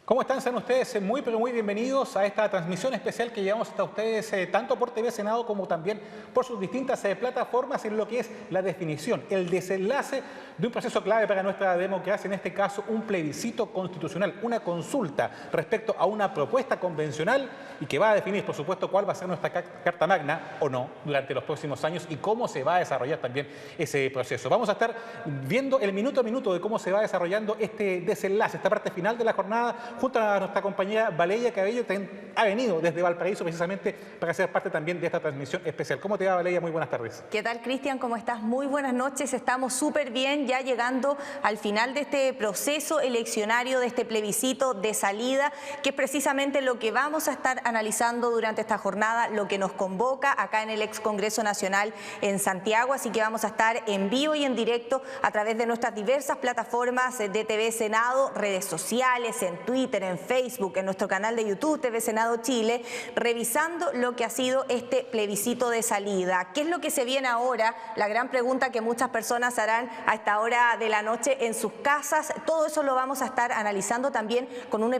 ¿Cómo están? Sean ustedes muy pero muy bienvenidos a esta transmisión especial que llevamos hasta ustedes tanto por TV Senado como también por sus distintas plataformas en lo que es la definición, el desenlace de un proceso clave para nuestra democracia, en este caso un plebiscito constitucional, una consulta respecto a una propuesta convencional y que va a definir, por supuesto, cuál va a ser nuestra Carta Magna o no durante los próximos años y cómo se va a desarrollar también ese proceso. Vamos a estar viendo el minuto a minuto de cómo se va desarrollando este desenlace, esta parte final de la jornada, junto a nuestra compañera Valeria Cabello, que ha venido desde Valparaíso precisamente para ser parte también de esta transmisión especial. ¿Cómo te va, Valeria? Muy buenas tardes. ¿Qué tal, Cristian? ¿Cómo estás? Muy buenas noches. Estamos súper bien, ya llegando al final de este proceso eleccionario, de este plebiscito de salida, que es precisamente lo que vamos a estar analizando durante esta jornada, lo que nos convoca acá en el ex Congreso Nacional en Santiago. Así que vamos a estar en vivo y en directo a través de nuestras diversas plataformas de TV Senado, redes sociales, en Twitter, en Facebook, en nuestro canal de YouTube TV Senado Chile, revisando lo que ha sido este plebiscito de salida. ¿Qué es lo que se viene ahora? La gran pregunta que muchas personas harán a esta hora de la noche en sus casas. Todo eso lo vamos a estar analizando también con un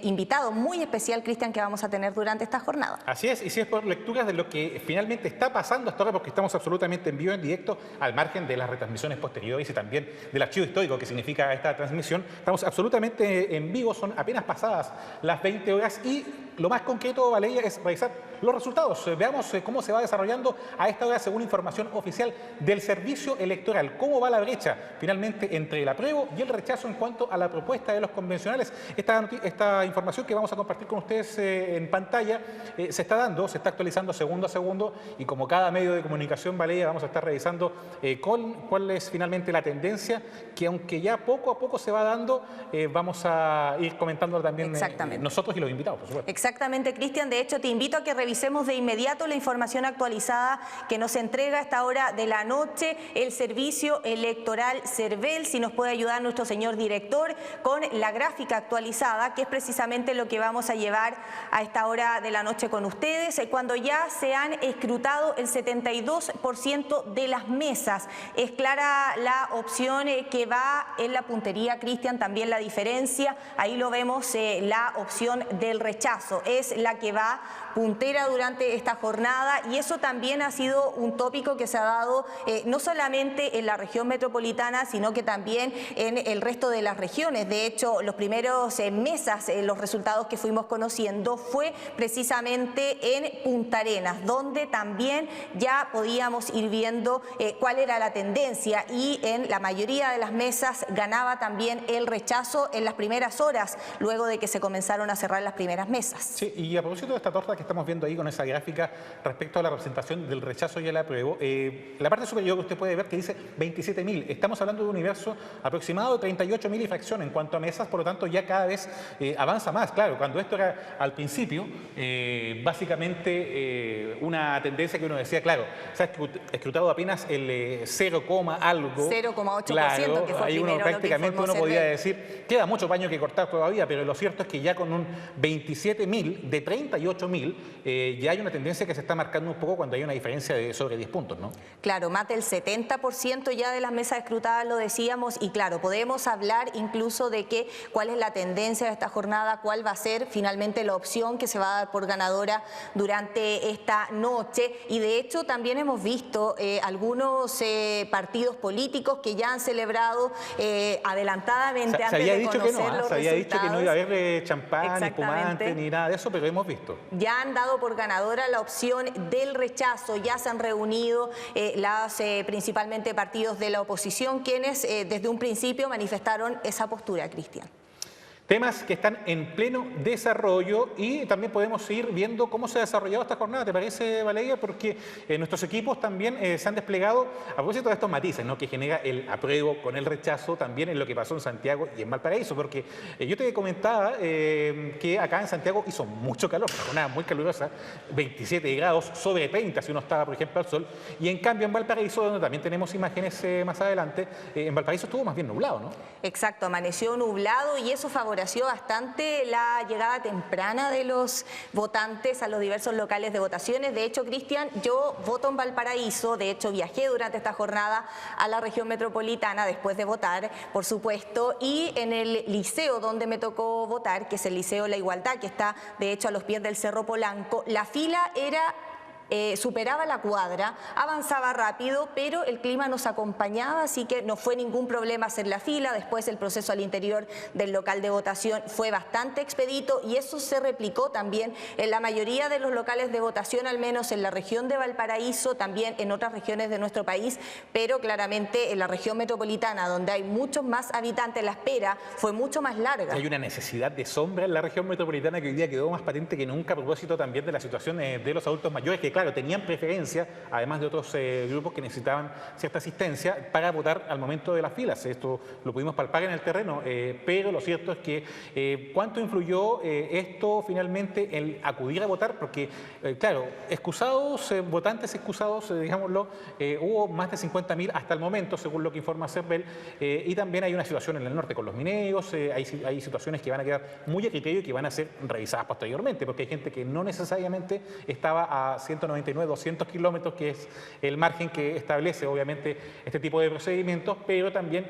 invitado muy especial, Cristian, que vamos a tener durante esta jornada. Así es, y si es por lecturas de lo que finalmente está pasando hasta ahora, porque estamos absolutamente en vivo, en directo, al margen de las retransmisiones posteriores y también del archivo histórico que significa esta transmisión, estamos absolutamente en vivo, son apenas pasadas las 20 horas y lo más concreto, Valeria, es revisar los resultados. Veamos cómo se va desarrollando a esta hora según información oficial del Servicio Electoral. ¿Cómo va la brecha finalmente entre el apruebo y el rechazo en cuanto a la propuesta de los convencionales? Esta información que vamos a compartir con ustedes en pantalla se está actualizando segundo a segundo y como cada medio de comunicación, Valeria, vamos a estar revisando cuál es finalmente la tendencia que aunque ya poco a poco se va dando, vamos a ir comentando también nosotros y los invitados, por supuesto. Exactamente, Cristian. De hecho, te invito a que revisemos de inmediato la información actualizada que nos entrega a esta hora de la noche el Servicio Electoral CERVEL. Si nos puede ayudar nuestro señor director con la gráfica actualizada, que es precisamente lo que vamos a llevar a esta hora de la noche con ustedes, cuando ya se han escrutado el 72% de las mesas. Es clara la opción que va en la puntería, Cristian, también la diferencia. Ahí lo vemos, la opción del rechazo es la que va puntera durante esta jornada y eso también ha sido un tópico que se ha dado no solamente en la región metropolitana, sino que también en el resto de las regiones. De hecho, los primeros mesas, los resultados que fuimos conociendo fue precisamente en Punta Arenas, donde también ya podíamos ir viendo cuál era la tendencia y en la mayoría de las mesas ganaba también el rechazo en las primeras horas, luego de que se comenzaron a cerrar las primeras mesas. Sí, y a propósito de esta torta que estamos viendo ahí con esa gráfica respecto a la representación del rechazo y el apruebo, la parte superior que usted puede ver que dice 27.000. Estamos hablando de un universo aproximado de 38.000 y fracción en cuanto a mesas, por lo tanto ya cada vez avanza más. Claro, cuando esto era al principio, básicamente una tendencia que uno decía, claro, se ha escrutado apenas el 0, algo. 0,8%, claro, que fue ahí uno prácticamente uno podía CERVEL. decir, queda mucho paño que cortar todavía, pero lo cierto es que ya con un 27.000 de 38.000 ya hay una tendencia que se está marcando un poco cuando hay una diferencia de sobre 10 puntos, ¿no? Claro, más del 70% ya de las mesas escrutadas, lo decíamos, y claro, podemos hablar incluso de cuál es la tendencia de esta jornada, cuál va a ser finalmente la opción que se va a dar por ganadora durante esta noche. Y de hecho también hemos visto algunos partidos políticos que ya han celebrado adelantadamente Se antes había de dicho conocer que no, los se había dicho que no iba a resultados. haber champán, ni espumante, ni nada de eso, pero hemos visto. Ya han dado por ganadora la opción del rechazo, ya se han reunido principalmente partidos de la oposición, quienes desde un principio manifestaron esa postura, Cristian. Temas que están en pleno desarrollo y también podemos ir viendo cómo se ha desarrollado esta jornada, ¿te parece, Valeria? Porque nuestros equipos también se han desplegado a propósito de estos matices, ¿no?, que genera el apruebo con el rechazo también en lo que pasó en Santiago y en Valparaíso, porque yo te comentaba que acá en Santiago hizo mucho calor, una jornada muy calurosa, 27 grados, sobre 30 si uno estaba, por ejemplo, al sol, y en cambio en Valparaíso, donde también tenemos imágenes más adelante, en Valparaíso estuvo más bien nublado, ¿no? Exacto, amaneció nublado y eso favoreció favoreció bastante la llegada temprana de los votantes a los diversos locales de votaciones. De hecho, Cristian, yo voto en Valparaíso, de hecho viajé durante esta jornada a la región metropolitana después de votar, por supuesto, y en el liceo donde me tocó votar, que es el Liceo La Igualdad, que está de hecho a los pies del Cerro Polanco, la fila era... superaba la cuadra, avanzaba rápido, pero el clima nos acompañaba, así que no fue ningún problema hacer la fila. Después el proceso al interior del local de votación fue bastante expedito y eso se replicó también en la mayoría de los locales de votación, al menos en la región de Valparaíso, también en otras regiones de nuestro país, pero claramente en la región metropolitana, donde hay muchos más habitantes, la espera fue mucho más larga. Hay una necesidad de sombra en la región metropolitana que hoy día quedó más patente que nunca a propósito también de la situación de los adultos mayores, que claro, tenían preferencia, además de otros grupos que necesitaban cierta asistencia para votar al momento de las filas. Esto lo pudimos palpar en el terreno, pero lo cierto es que ¿cuánto influyó esto finalmente en acudir a votar? Porque, claro, excusados, votantes excusados, digámoslo, hubo más de 50.000 hasta el momento, según lo que informa CERVEL, y también hay una situación en el norte con los mineros, hay situaciones que van a quedar muy a criterio y que van a ser revisadas posteriormente, porque hay gente que no necesariamente estaba a 199, 200 kilómetros, que es el margen que establece obviamente este tipo de procedimientos, pero también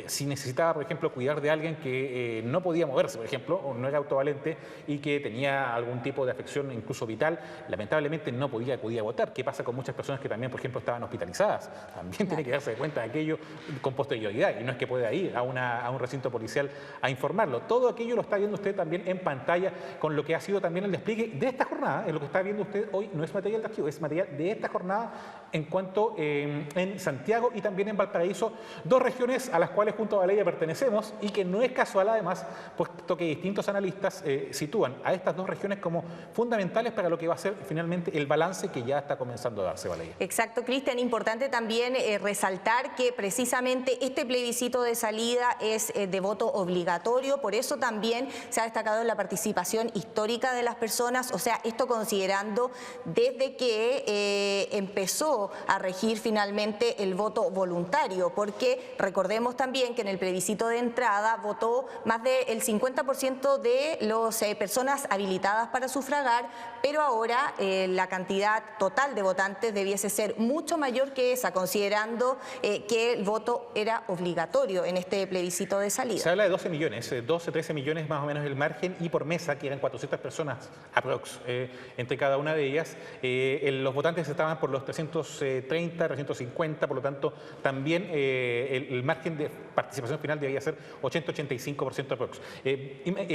si necesitaba, por ejemplo, cuidar de alguien que no podía moverse, por ejemplo, o no era autovalente y que tenía algún tipo de afección incluso vital, lamentablemente no podía acudir a votar. ¿Qué pasa con muchas personas que también, por ejemplo, estaban hospitalizadas? También tiene que darse cuenta de aquello con posterioridad y no es que pueda ir a un recinto policial a informarlo. Todo aquello lo está viendo usted también en pantalla con lo que ha sido también el despliegue de esta jornada. Lo que está viendo usted hoy no es material de archivo, es material de esta jornada en cuanto en Santiago y también en Valparaíso, dos regiones a las cuales junto a Valeria pertenecemos y que no es casual además, puesto que distintos analistas sitúan a estas dos regiones como fundamentales para lo que va a ser finalmente el balance que ya está comenzando a darse, Valeria. Exacto, Cristian. Importante también resaltar que precisamente este plebiscito de salida es de voto obligatorio, por eso también se ha destacado la participación histórica de las personas, o sea, esto considerando desde que empezó a regir finalmente el voto voluntario, porque recordemos también que en el plebiscito de entrada votó más del 50% de las personas habilitadas para sufragar, pero ahora la cantidad total de votantes debiese ser mucho mayor que esa, considerando que el voto era obligatorio en este plebiscito de salida. Se habla de 12 millones, 12, 13 millones más o menos el margen, y por mesa, que eran 400 personas aprox, entre cada una de ellas, los votantes estaban por los 330, 350, por lo tanto también el margen de participación final debería ser 80-85% aprox.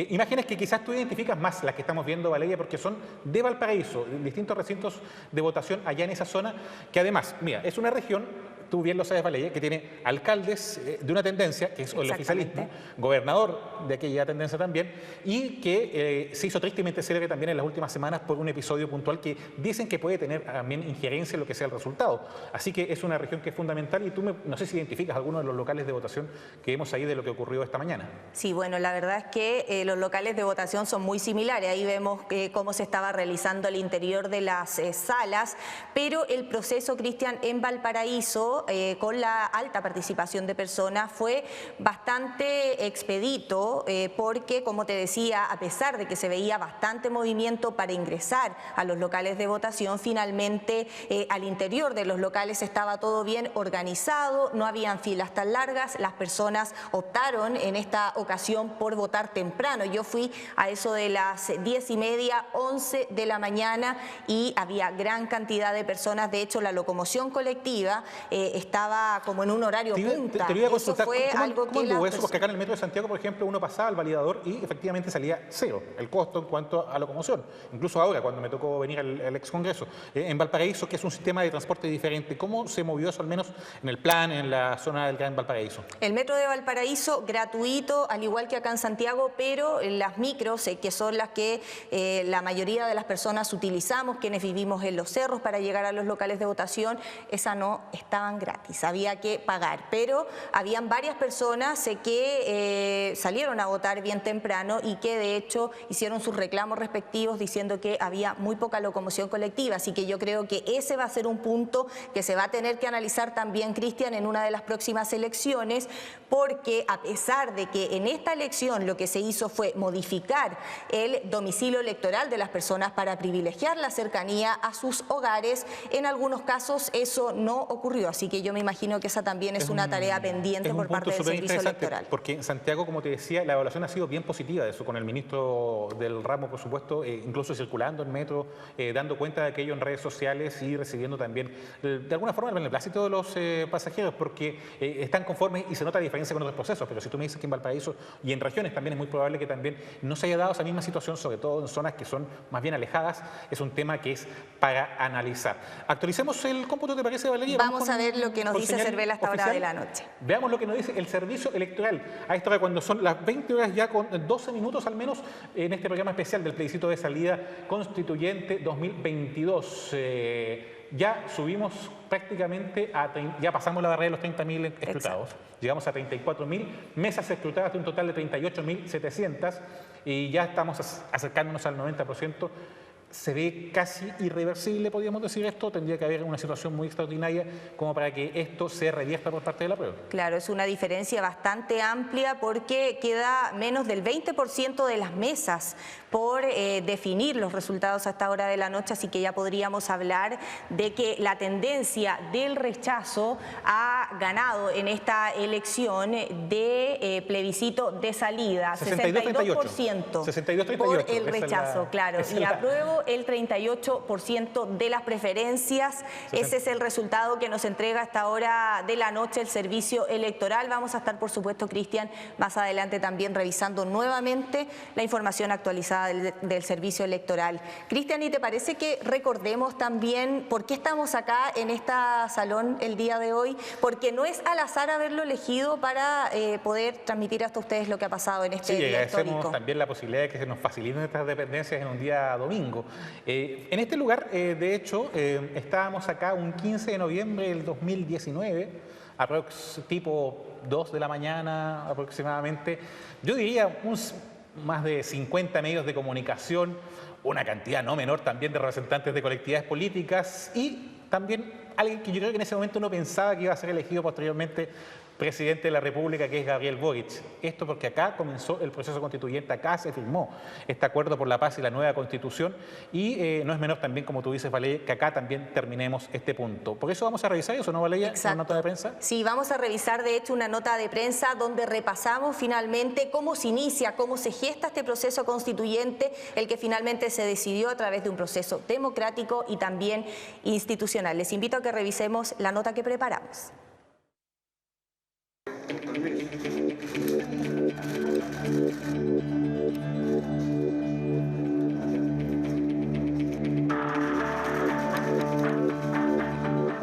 Imágenes que quizás tú identificas más, las que estamos viendo, Valeria, porque son de Valparaíso, distintos recintos de votación allá en esa zona, que además, mira, es una región, tú bien lo sabes, Valeria, que tiene alcaldes de una tendencia, que es el oficialismo, gobernador de aquella tendencia también, y que se hizo tristemente célebre también en las últimas semanas por un episodio puntual que dicen que puede tener también injerencia en lo que sea el resultado. Así que es una región que es fundamental y tú no sé si identificas algunos de los locales de votación que vemos ahí de lo que ocurrió esta mañana. Sí, bueno, la verdad es que los locales de votación son muy similares. Ahí vemos cómo se estaba realizando el interior de las salas, pero el proceso, Cristian, en Valparaíso, con la alta participación de personas, fue bastante expedito porque, como te decía, a pesar de que se veía bastante movimiento para ingresar a los locales de votación, finalmente al interior de los locales estaba todo bien organizado, no habían filas tan largas, las personas optaron en esta ocasión por votar temprano. Yo fui a eso de las 10:30, 11 de la mañana y había gran cantidad de personas. De hecho, la locomoción colectiva estaba como en un horario punta. Te voy a consultar, ¿cómo anduvo eso? Porque acá en el metro de Santiago, por ejemplo, uno pasaba al validador y efectivamente salía cero el costo en cuanto a locomoción. Incluso ahora, cuando me tocó venir al ex Congreso. En Valparaíso, que es un sistema de transporte diferente, ¿cómo se movió eso, al menos en el plan, en la zona del Gran Valparaíso? El metro de Valparaíso, gratuito, al igual que acá en Santiago, pero las micros, que son las que la mayoría de las personas utilizamos, quienes vivimos en los cerros para llegar a los locales de votación, esas no estaban estaban gratis, había que pagar, pero habían varias personas que salieron a votar bien temprano y que de hecho hicieron sus reclamos respectivos diciendo que había muy poca locomoción colectiva, así que yo creo que ese va a ser un punto que se va a tener que analizar también, Cristian, en una de las próximas elecciones, porque a pesar de que en esta elección lo que se hizo fue modificar el domicilio electoral de las personas para privilegiar la cercanía a sus hogares, en algunos casos eso no ocurrió, así que yo me imagino que esa también es una tarea pendiente por parte del Servicio Electoral. Porque en Santiago, como te decía, la evaluación ha sido bien positiva de eso, con el ministro del ramo, por supuesto, incluso circulando en metro, dando cuenta de aquello en redes sociales y recibiendo también, de alguna forma, el beneplácito de los pasajeros, porque están conformes y se nota diferencia con otros procesos, pero si tú me dices que en Valparaíso y en regiones también es muy probable que también no se haya dado esa misma situación, sobre todo en zonas que son más bien alejadas, es un tema que es para analizar. Actualicemos el cómputo, ¿te parece, Valeria? Vamos a ver lo que nos dice Cervel hasta ahora de la noche. Veamos lo que nos dice el Servicio Electoral. A esta hora, cuando son las 20 horas ya con 12 minutos al menos, en este programa especial del plebiscito de salida constituyente 2022. Ya subimos prácticamente ya pasamos la barrera de los 30.000 escrutados. Exacto. Llegamos a 34.000 mesas escrutadas de un total de 38.700 y ya estamos acercándonos al 90%. Se ve casi irreversible, podríamos decir esto. Tendría que haber una situación muy extraordinaria como para que esto se revierta por parte de la prueba. Claro, es una diferencia bastante amplia porque queda menos del 20% de las mesas por definir los resultados a esta hora de la noche, así que ya podríamos hablar de que la tendencia del rechazo ha ganado en esta elección de plebiscito de salida. 62% por el rechazo, claro, y apruebo el 38% de las preferencias. Ese es el resultado que nos entrega a esta hora de la noche el Servicio Electoral. Vamos a estar, por supuesto, Cristian, más adelante también revisando nuevamente la información actualizada del Servicio Electoral. Cristian, ¿y te parece que recordemos también por qué estamos acá en este salón el día de hoy? Porque no es al azar haberlo elegido para poder transmitir hasta ustedes lo que ha pasado en este día histórico. Agradecemos también la posibilidad de que se nos faciliten estas dependencias en un día domingo. En este lugar, de hecho, estábamos acá un 15 de noviembre del 2019, tipo 2 de la mañana aproximadamente. Yo diría más de 50 medios de comunicación, una cantidad no menor también de representantes de colectividades políticas y también alguien que yo creo que en ese momento no pensaba que iba a ser elegido posteriormente presidente de la República, que es Gabriel Boric. Esto porque acá comenzó el proceso constituyente, acá se firmó este acuerdo por la paz y la nueva constitución y no es menor también, como tú dices, Valeria, que acá también terminemos este punto. Por eso vamos a revisar eso, ¿no, Valeria? Exacto. ¿Una nota de prensa? Sí, vamos a revisar de hecho una nota de prensa donde repasamos finalmente cómo se inicia, cómo se gesta este proceso constituyente, el que finalmente se decidió a través de un proceso democrático y también institucional. Les invito a que revisemos la nota que preparamos.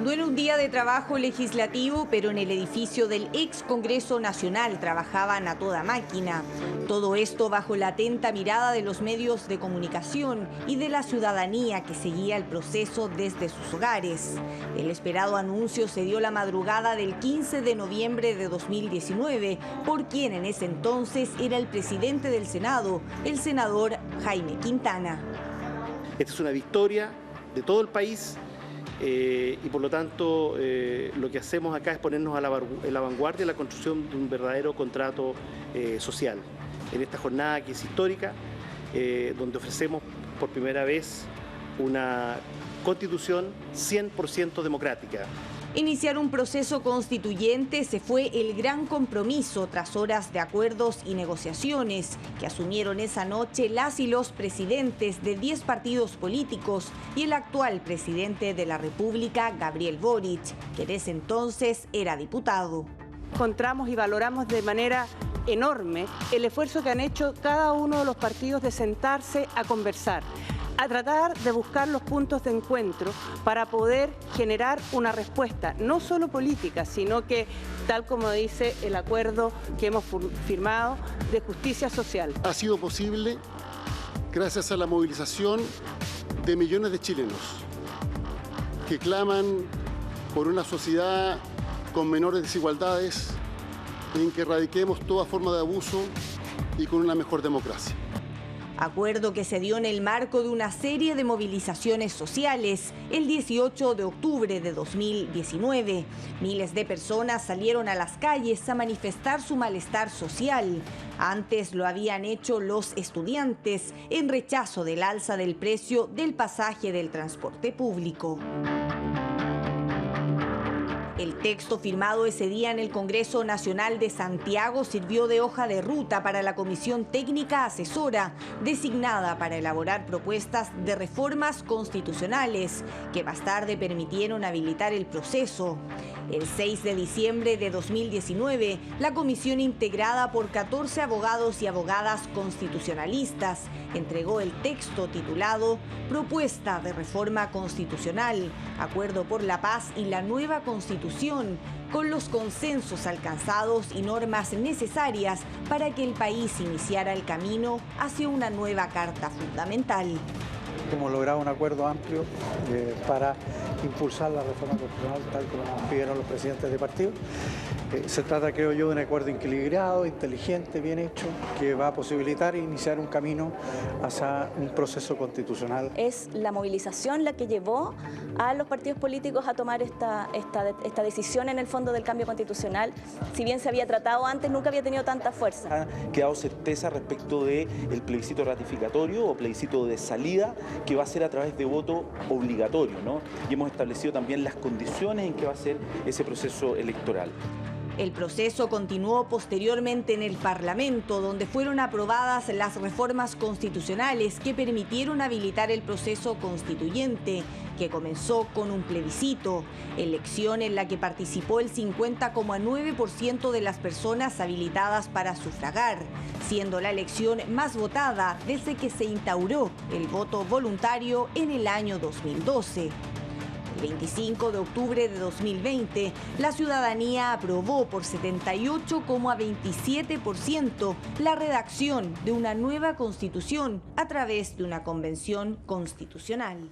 No era un día de trabajo legislativo, pero en el edificio del ex Congreso Nacional trabajaban a toda máquina. Todo esto bajo la atenta mirada de los medios de comunicación y de la ciudadanía que seguía el proceso desde sus hogares. El esperado anuncio se dio la madrugada del 15 de noviembre de 2019 por quien en ese entonces era el presidente del Senado, el senador Jaime Quintana. Esta es una victoria de todo el país. Y por lo tanto lo que hacemos acá es ponernos en la vanguardia de la construcción de un verdadero contrato social. En esta jornada que es histórica, donde ofrecemos por primera vez una constitución 100% democrática. Iniciar un proceso constituyente se fue el gran compromiso tras horas de acuerdos y negociaciones que asumieron esa noche las y los presidentes de 10 partidos políticos y el actual presidente de la República, Gabriel Boric, que en ese entonces era diputado. Encontramos y valoramos de manera enorme el esfuerzo que han hecho cada uno de los partidos de sentarse a conversar, a tratar de buscar los puntos de encuentro para poder generar una respuesta, no solo política, sino que, tal como dice el acuerdo que hemos firmado, de justicia social. Ha sido posible gracias a la movilización de millones de chilenos que claman por una sociedad con menores desigualdades, en que erradiquemos toda forma de abuso y con una mejor democracia. Acuerdo que se dio en el marco de una serie de movilizaciones sociales el 18 de octubre de 2019. Miles de personas salieron a las calles a manifestar su malestar social. Antes lo habían hecho los estudiantes en rechazo del alza del precio del pasaje del transporte público. El texto firmado ese día en el Congreso Nacional de Santiago sirvió de hoja de ruta para la Comisión Técnica Asesora, designada para elaborar propuestas de reformas constitucionales, que más tarde permitieron habilitar el proceso. El 6 de diciembre de 2019, la comisión, integrada por 14 abogados y abogadas constitucionalistas, entregó el texto titulado Propuesta de Reforma Constitucional, Acuerdo por la Paz y la Nueva Constitución, con los consensos alcanzados y normas necesarias para que el país iniciara el camino hacia una nueva Carta Fundamental. Hemos logrado un acuerdo amplio para impulsar la reforma constitucional tal como nos pidieron los presidentes de partido. Se trata, creo yo, de un acuerdo equilibrado, inteligente, bien hecho, que va a posibilitar iniciar un camino hacia un proceso constitucional. Es la movilización la que llevó a los partidos políticos a tomar esta decisión en el fondo del cambio constitucional. Si bien se había tratado antes, nunca había tenido tanta fuerza. Ha quedado certeza respecto del plebiscito ratificatorio o plebiscito de salida, que va a ser a través de voto obligatorio, ¿no? Y hemos establecido también las condiciones en que va a ser ese proceso electoral. El proceso continuó posteriormente en el Parlamento, donde fueron aprobadas las reformas constitucionales que permitieron habilitar el proceso constituyente, que comenzó con un plebiscito, elección en la que participó el 50,9% de las personas habilitadas para sufragar, siendo la elección más votada desde que se instauró el voto voluntario en el año 2012. El 25 de octubre de 2020, la ciudadanía aprobó por 78,27% la redacción de una nueva constitución a través de una convención constitucional.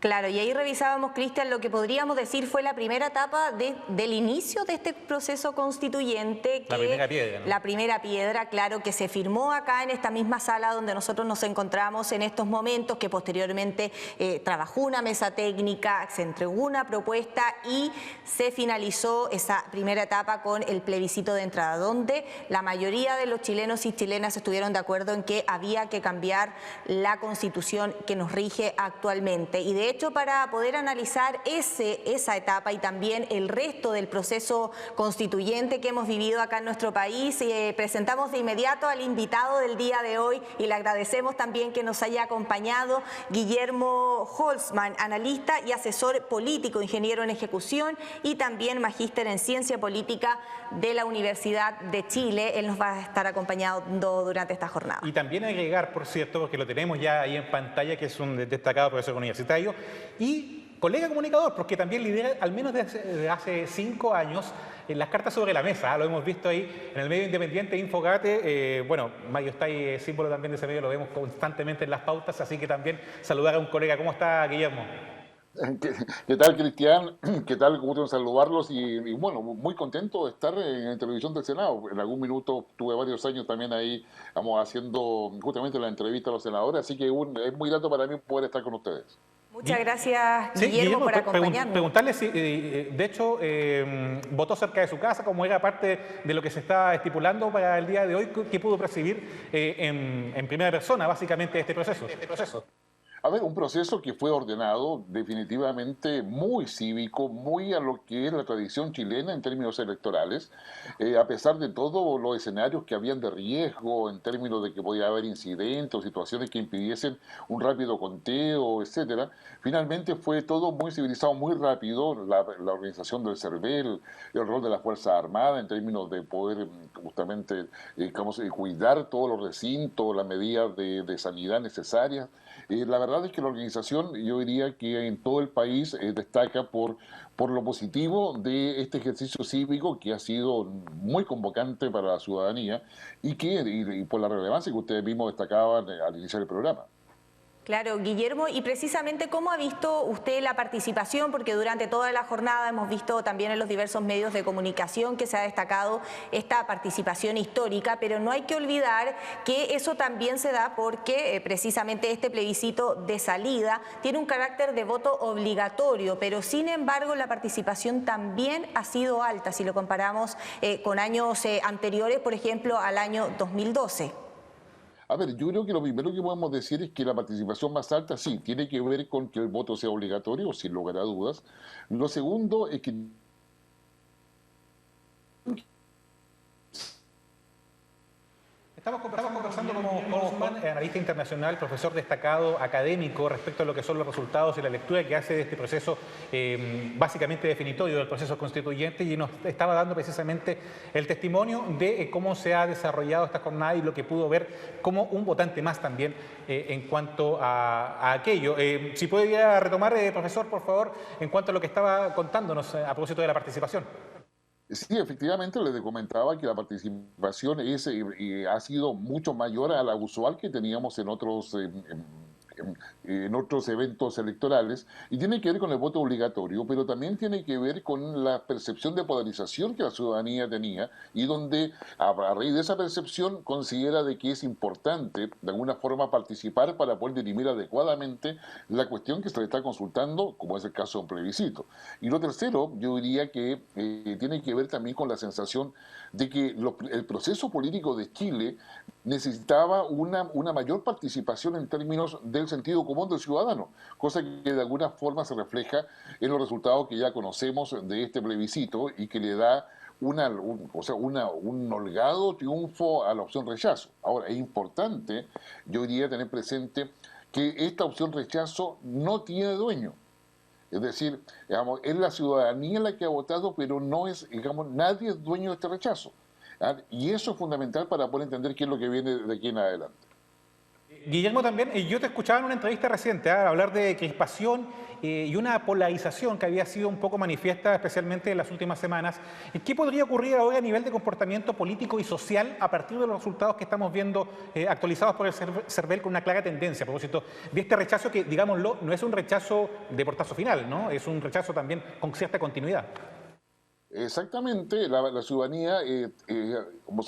Claro, y ahí revisábamos, Cristian, lo que podríamos decir fue la primera etapa del inicio de este proceso constituyente. La primera piedra, ¿no? La primera piedra, claro, que se firmó acá en esta misma sala donde nosotros nos encontramos en estos momentos, que posteriormente trabajó una mesa técnica, se entregó una propuesta y se finalizó esa primera etapa con el plebiscito de entrada, donde la mayoría de los chilenos y chilenas estuvieron de acuerdo en que había que cambiar la constitución que nos rige actualmente. Y de hecho, para poder analizar esa etapa y también el resto del proceso constituyente que hemos vivido acá en nuestro país, presentamos de inmediato al invitado del día de hoy y le agradecemos también que nos haya acompañado, Guillermo Holzman, analista y asesor político, ingeniero en ejecución y también magíster en ciencia política de la Universidad de Chile. Él nos va a estar acompañando durante esta jornada. Y también agregar, por cierto, porque lo tenemos ya ahí en pantalla, que es un destacado profesor universitario y colega comunicador, porque también lidera, al menos desde hace 5 años, las cartas sobre la mesa. Lo hemos visto ahí en el medio independiente Infogate. Bueno, Mayo está ahí, símbolo también de ese medio, lo vemos constantemente en las pautas, así que también saludar a un colega. ¿Cómo está, Guillermo? ¿Qué tal, Cristian? ¿Qué tal? Gusto en saludarlos y bueno, muy contento de estar en televisión del Senado. En algún minuto tuve varios años también ahí, vamos haciendo justamente la entrevista a los senadores, así que es muy grato para mí poder estar con ustedes. Muchas gracias, Guillermo, por acompañarnos. Preguntarle si, de hecho, votó cerca de su casa, como era parte de lo que se está estipulando para el día de hoy. ¿Qué pudo percibir en primera persona, básicamente, este proceso? A ver, un proceso que fue ordenado definitivamente muy cívico, muy a lo que es la tradición chilena en términos electorales, a pesar de todos los escenarios que habían de riesgo en términos de que podía haber incidentes o situaciones que impidiesen un rápido conteo, etcétera. Finalmente fue todo muy civilizado, muy rápido, la organización del CERVEL, el rol de las Fuerzas Armadas en términos de poder justamente cuidar todos los recintos, las medidas de sanidad necesarias. La verdad es que la organización, yo diría que en todo el país destaca por lo positivo de este ejercicio cívico que ha sido muy convocante para la ciudadanía y por la relevancia que ustedes mismos destacaban al iniciar el programa. Claro, Guillermo, y precisamente ¿cómo ha visto usted la participación? Porque durante toda la jornada hemos visto también en los diversos medios de comunicación que se ha destacado esta participación histórica, pero no hay que olvidar que eso también se da porque precisamente este plebiscito de salida tiene un carácter de voto obligatorio, pero sin embargo la participación también ha sido alta si lo comparamos con años anteriores, por ejemplo, al año 2012. A ver, yo creo que lo primero que podemos decir es que la participación más alta sí tiene que ver con que el voto sea obligatorio, sin lugar a dudas. Lo segundo es que Estamos conversando con Osman, analista internacional, profesor destacado, académico, respecto a lo que son los resultados y la lectura que hace de este proceso básicamente definitorio del proceso constituyente, y nos estaba dando precisamente el testimonio de cómo se ha desarrollado esta jornada y lo que pudo ver como un votante más también en cuanto a aquello. Si podría retomar, profesor, por favor, en cuanto a lo que estaba contándonos a propósito de la participación. sí, efectivamente, les comentaba que la participación ha sido mucho mayor a la usual que teníamos en otros eventos electorales, y tiene que ver con el voto obligatorio, pero también tiene que ver con la percepción de polarización que la ciudadanía tenía, y donde a raíz de esa percepción considera de que es importante de alguna forma participar para poder dirimir adecuadamente la cuestión que se le está consultando, como es el caso de un plebiscito. Y lo tercero, yo diría que tiene que ver también con la sensación de que el proceso político de Chile necesitaba una mayor participación en términos del sentido común del ciudadano, cosa que de alguna forma se refleja en los resultados que ya conocemos de este plebiscito y que le da un holgado triunfo a la opción rechazo. Ahora, es importante, yo diría, tener presente que esta opción rechazo no tiene dueño. Es decir, digamos, es la ciudadanía la que ha votado, pero no es, digamos, nadie es dueño de este rechazo. Y eso es fundamental para poder entender qué es lo que viene de aquí en adelante. Guillermo, también, yo te escuchaba en una entrevista reciente hablar de crispación y una polarización que había sido un poco manifiesta, especialmente en las últimas semanas. ¿Qué podría ocurrir ahora a nivel de comportamiento político y social a partir de los resultados que estamos viendo actualizados por el CERVEL con una clara tendencia a propósito de este rechazo que, digámoslo, no es un rechazo de portazo final, ¿no? Es un rechazo también con cierta continuidad? Exactamente, la ciudadanía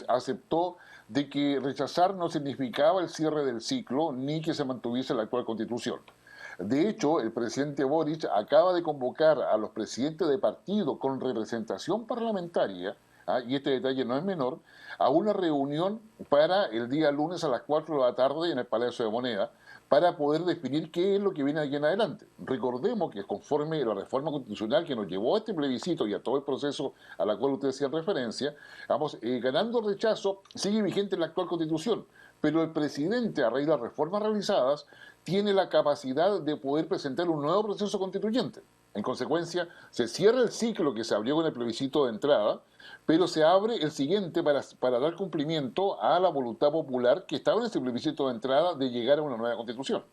aceptó de que rechazar no significaba el cierre del ciclo ni que se mantuviese la actual constitución. De hecho, el presidente Boric acaba de convocar a los presidentes de partido con representación parlamentaria, y este detalle no es menor, a una reunión para el día lunes a las 4 de la tarde en el Palacio de Moneda, para poder definir qué es lo que viene de aquí en adelante. Recordemos que conforme la reforma constitucional que nos llevó a este plebiscito y a todo el proceso a la cual ustedes hacían referencia, ganando el rechazo, sigue vigente la actual constitución, pero el presidente, a raíz de las reformas realizadas, tiene la capacidad de poder presentar un nuevo proceso constituyente. En consecuencia, se cierra el ciclo que se abrió con el plebiscito de entrada, pero se abre el siguiente para dar cumplimiento a la voluntad popular que estaba en ese plebiscito de entrada de llegar a una nueva constitución.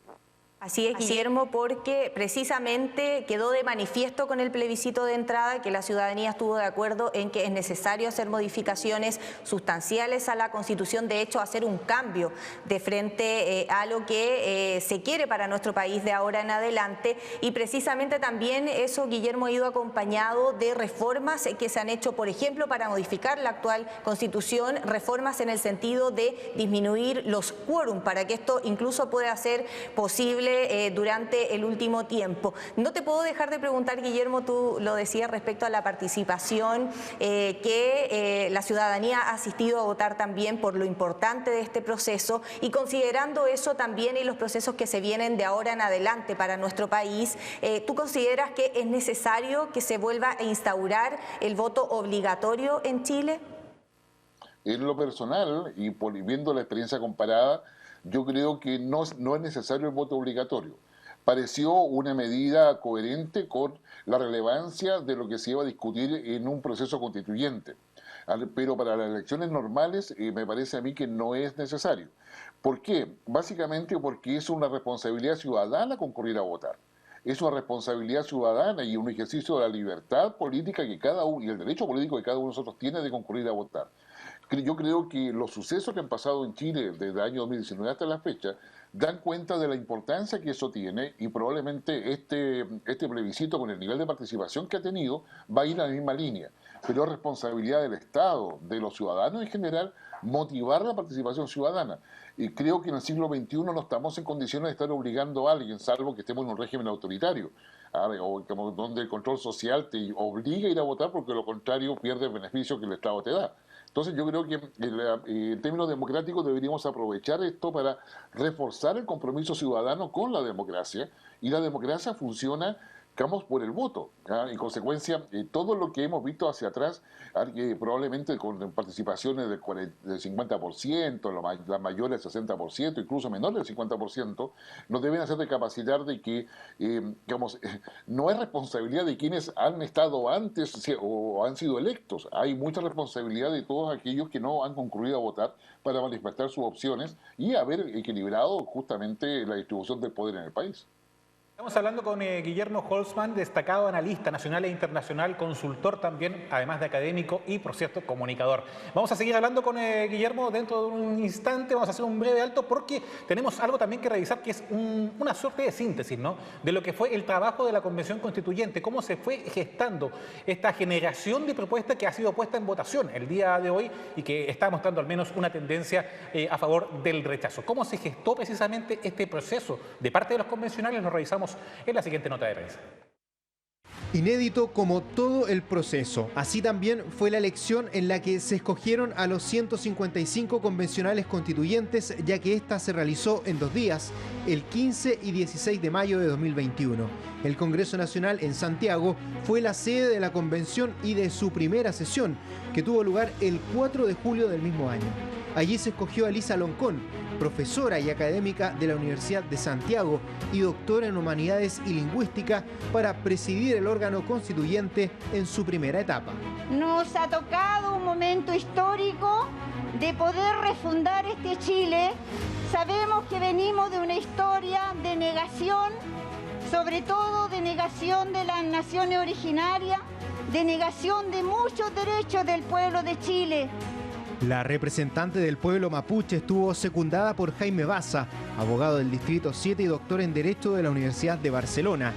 Así es, Guillermo, porque precisamente quedó de manifiesto con el plebiscito de entrada que la ciudadanía estuvo de acuerdo en que es necesario hacer modificaciones sustanciales a la Constitución, de hecho hacer un cambio de frente a lo que se quiere para nuestro país de ahora en adelante, y precisamente también eso, Guillermo, ha ido acompañado de reformas que se han hecho, por ejemplo, para modificar la actual Constitución, reformas en el sentido de disminuir los quórum para que esto incluso pueda ser posible durante el último tiempo. No te puedo dejar de preguntar, Guillermo, tú lo decías respecto a la participación, que la ciudadanía ha asistido a votar también por lo importante de este proceso, y considerando eso también y los procesos que se vienen de ahora en adelante para nuestro país, ¿tú consideras que es necesario que se vuelva a instaurar el voto obligatorio en Chile? En lo personal, y viendo la experiencia comparada, yo creo que no es necesario el voto obligatorio. Pareció una medida coherente con la relevancia de lo que se iba a discutir en un proceso constituyente. Pero para las elecciones normales me parece a mí que no es necesario. ¿Por qué? Básicamente porque es una responsabilidad ciudadana concurrir a votar. Es una responsabilidad ciudadana y un ejercicio de la libertad política que cada uno, y el derecho político que cada uno de nosotros tiene de concurrir a votar. yo creo que los sucesos que han pasado en Chile desde el año 2019 hasta la fecha dan cuenta de la importancia que eso tiene, y probablemente este plebiscito, con el nivel de participación que ha tenido, va a ir a la misma línea. Pero es responsabilidad del Estado, de los ciudadanos en general, motivar la participación ciudadana. Y creo que en el siglo XXI no estamos en condiciones de estar obligando a alguien, salvo que estemos en un régimen autoritario, o como donde el control social te obliga a ir a votar, porque de lo contrario pierde el beneficio que el Estado te da. Entonces yo creo que en términos democráticos deberíamos aprovechar esto para reforzar el compromiso ciudadano con la democracia, y la democracia funciona, digamos, por el voto. En consecuencia, todo lo que hemos visto hacia atrás, probablemente con participaciones del 50%, las mayores del 60%, incluso menores del 50%, nos deben hacer recapacitar de que, digamos, no es responsabilidad de quienes han estado antes o han sido electos. Hay mucha responsabilidad de todos aquellos que no han concluido a votar para manifestar sus opciones y haber equilibrado justamente la distribución del poder en el país. Estamos hablando con Guillermo Holzmann, destacado analista nacional e internacional, consultor también, además de académico y, por cierto, comunicador. Vamos a seguir hablando con Guillermo dentro de un instante. Vamos a hacer un breve alto porque tenemos algo también que revisar, que es una suerte de síntesis, ¿no?, de lo que fue el trabajo de la Convención Constituyente, cómo se fue gestando esta generación de propuestas que ha sido puesta en votación el día de hoy y que está mostrando al menos una tendencia a favor del rechazo. ¿Cómo se gestó precisamente este proceso de parte de los convencionales? Lo revisamos en la siguiente nota de prensa. Inédito como todo el proceso. Así también fue la elección en la que se escogieron a los 155 convencionales constituyentes, ya que esta se realizó en 2 días, el 15 y 16 de mayo de 2021. El Congreso Nacional en Santiago fue la sede de la convención y de su primera sesión, que tuvo lugar el 4 de julio del mismo año. Allí se escogió a Elisa Loncón, profesora y académica de la Universidad de Santiago y doctora en Humanidades y Lingüística, para presidir el órgano constituyente en su primera etapa. Nos ha tocado un momento histórico de poder refundar este Chile. Sabemos que venimos de una historia de negación, sobre todo de negación de las naciones originarias, de negación de muchos derechos del pueblo de Chile. La representante del pueblo mapuche estuvo secundada por Jaime Baza, abogado del Distrito 7 y doctor en Derecho de la Universidad de Barcelona.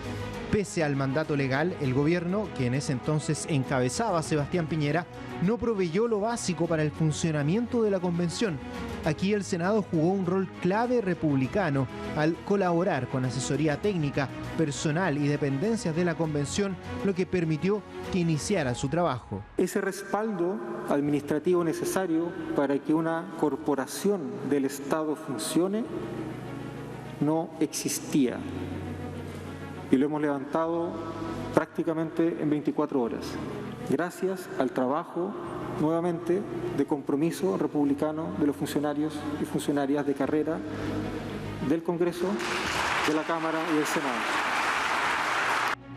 Pese al mandato legal, el gobierno, que en ese entonces encabezaba Sebastián Piñera, no proveyó lo básico para el funcionamiento de la convención. Aquí el Senado jugó un rol clave republicano al colaborar con asesoría técnica, personal y dependencias de la convención, lo que permitió que iniciara su trabajo. Ese respaldo administrativo necesario para que una corporación del Estado funcione no existía. Y lo hemos levantado prácticamente en 24 horas, gracias al trabajo, nuevamente, de compromiso republicano de los funcionarios y funcionarias de carrera del Congreso, de la Cámara y del Senado.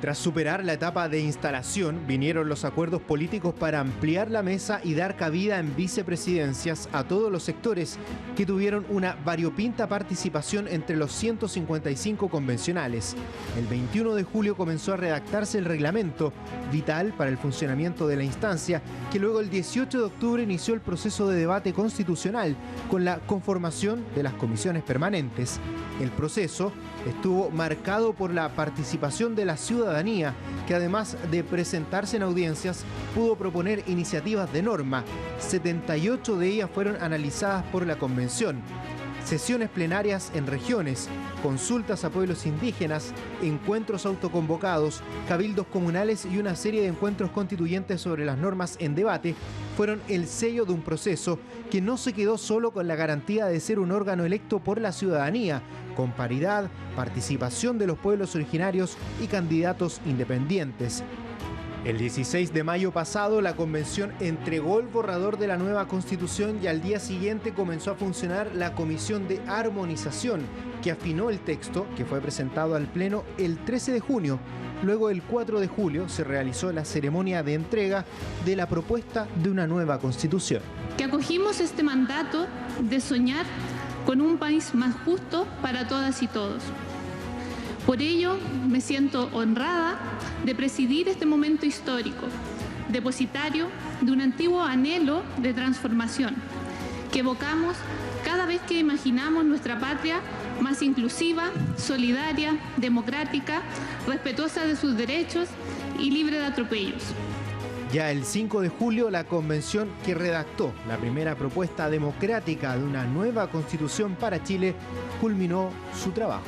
Tras superar la etapa de instalación, vinieron los acuerdos políticos para ampliar la mesa y dar cabida en vicepresidencias a todos los sectores, que tuvieron una variopinta participación entre los 155 convencionales. El 21 de julio comenzó a redactarse el reglamento, vital para el funcionamiento de la instancia, que luego el 18 de octubre inició el proceso de debate constitucional con la conformación de las comisiones permanentes. El proceso estuvo marcado por la participación de la ciudadanía, que además de presentarse en audiencias, pudo proponer iniciativas de norma. 78 de ellas fueron analizadas por la convención. Sesiones plenarias en regiones, consultas a pueblos indígenas, encuentros autoconvocados, cabildos comunales y una serie de encuentros constituyentes sobre las normas en debate fueron el sello de un proceso que no se quedó solo con la garantía de ser un órgano electo por la ciudadanía, con paridad, participación de los pueblos originarios y candidatos independientes. El 16 de mayo pasado, la convención entregó el borrador de la nueva constitución y al día siguiente comenzó a funcionar la Comisión de Armonización, que afinó el texto, que fue presentado al Pleno el 13 de junio. Luego, el 4 de julio, se realizó la ceremonia de entrega de la propuesta de una nueva constitución. Que acogimos este mandato de soñar con un país más justo para todas y todos. Por ello, me siento honrada de presidir este momento histórico, depositario de un antiguo anhelo de transformación que evocamos cada vez que imaginamos nuestra patria más inclusiva, solidaria, democrática, respetuosa de sus derechos y libre de atropellos. Ya el 5 de julio, la convención que redactó la primera propuesta democrática de una nueva constitución para Chile culminó su trabajo.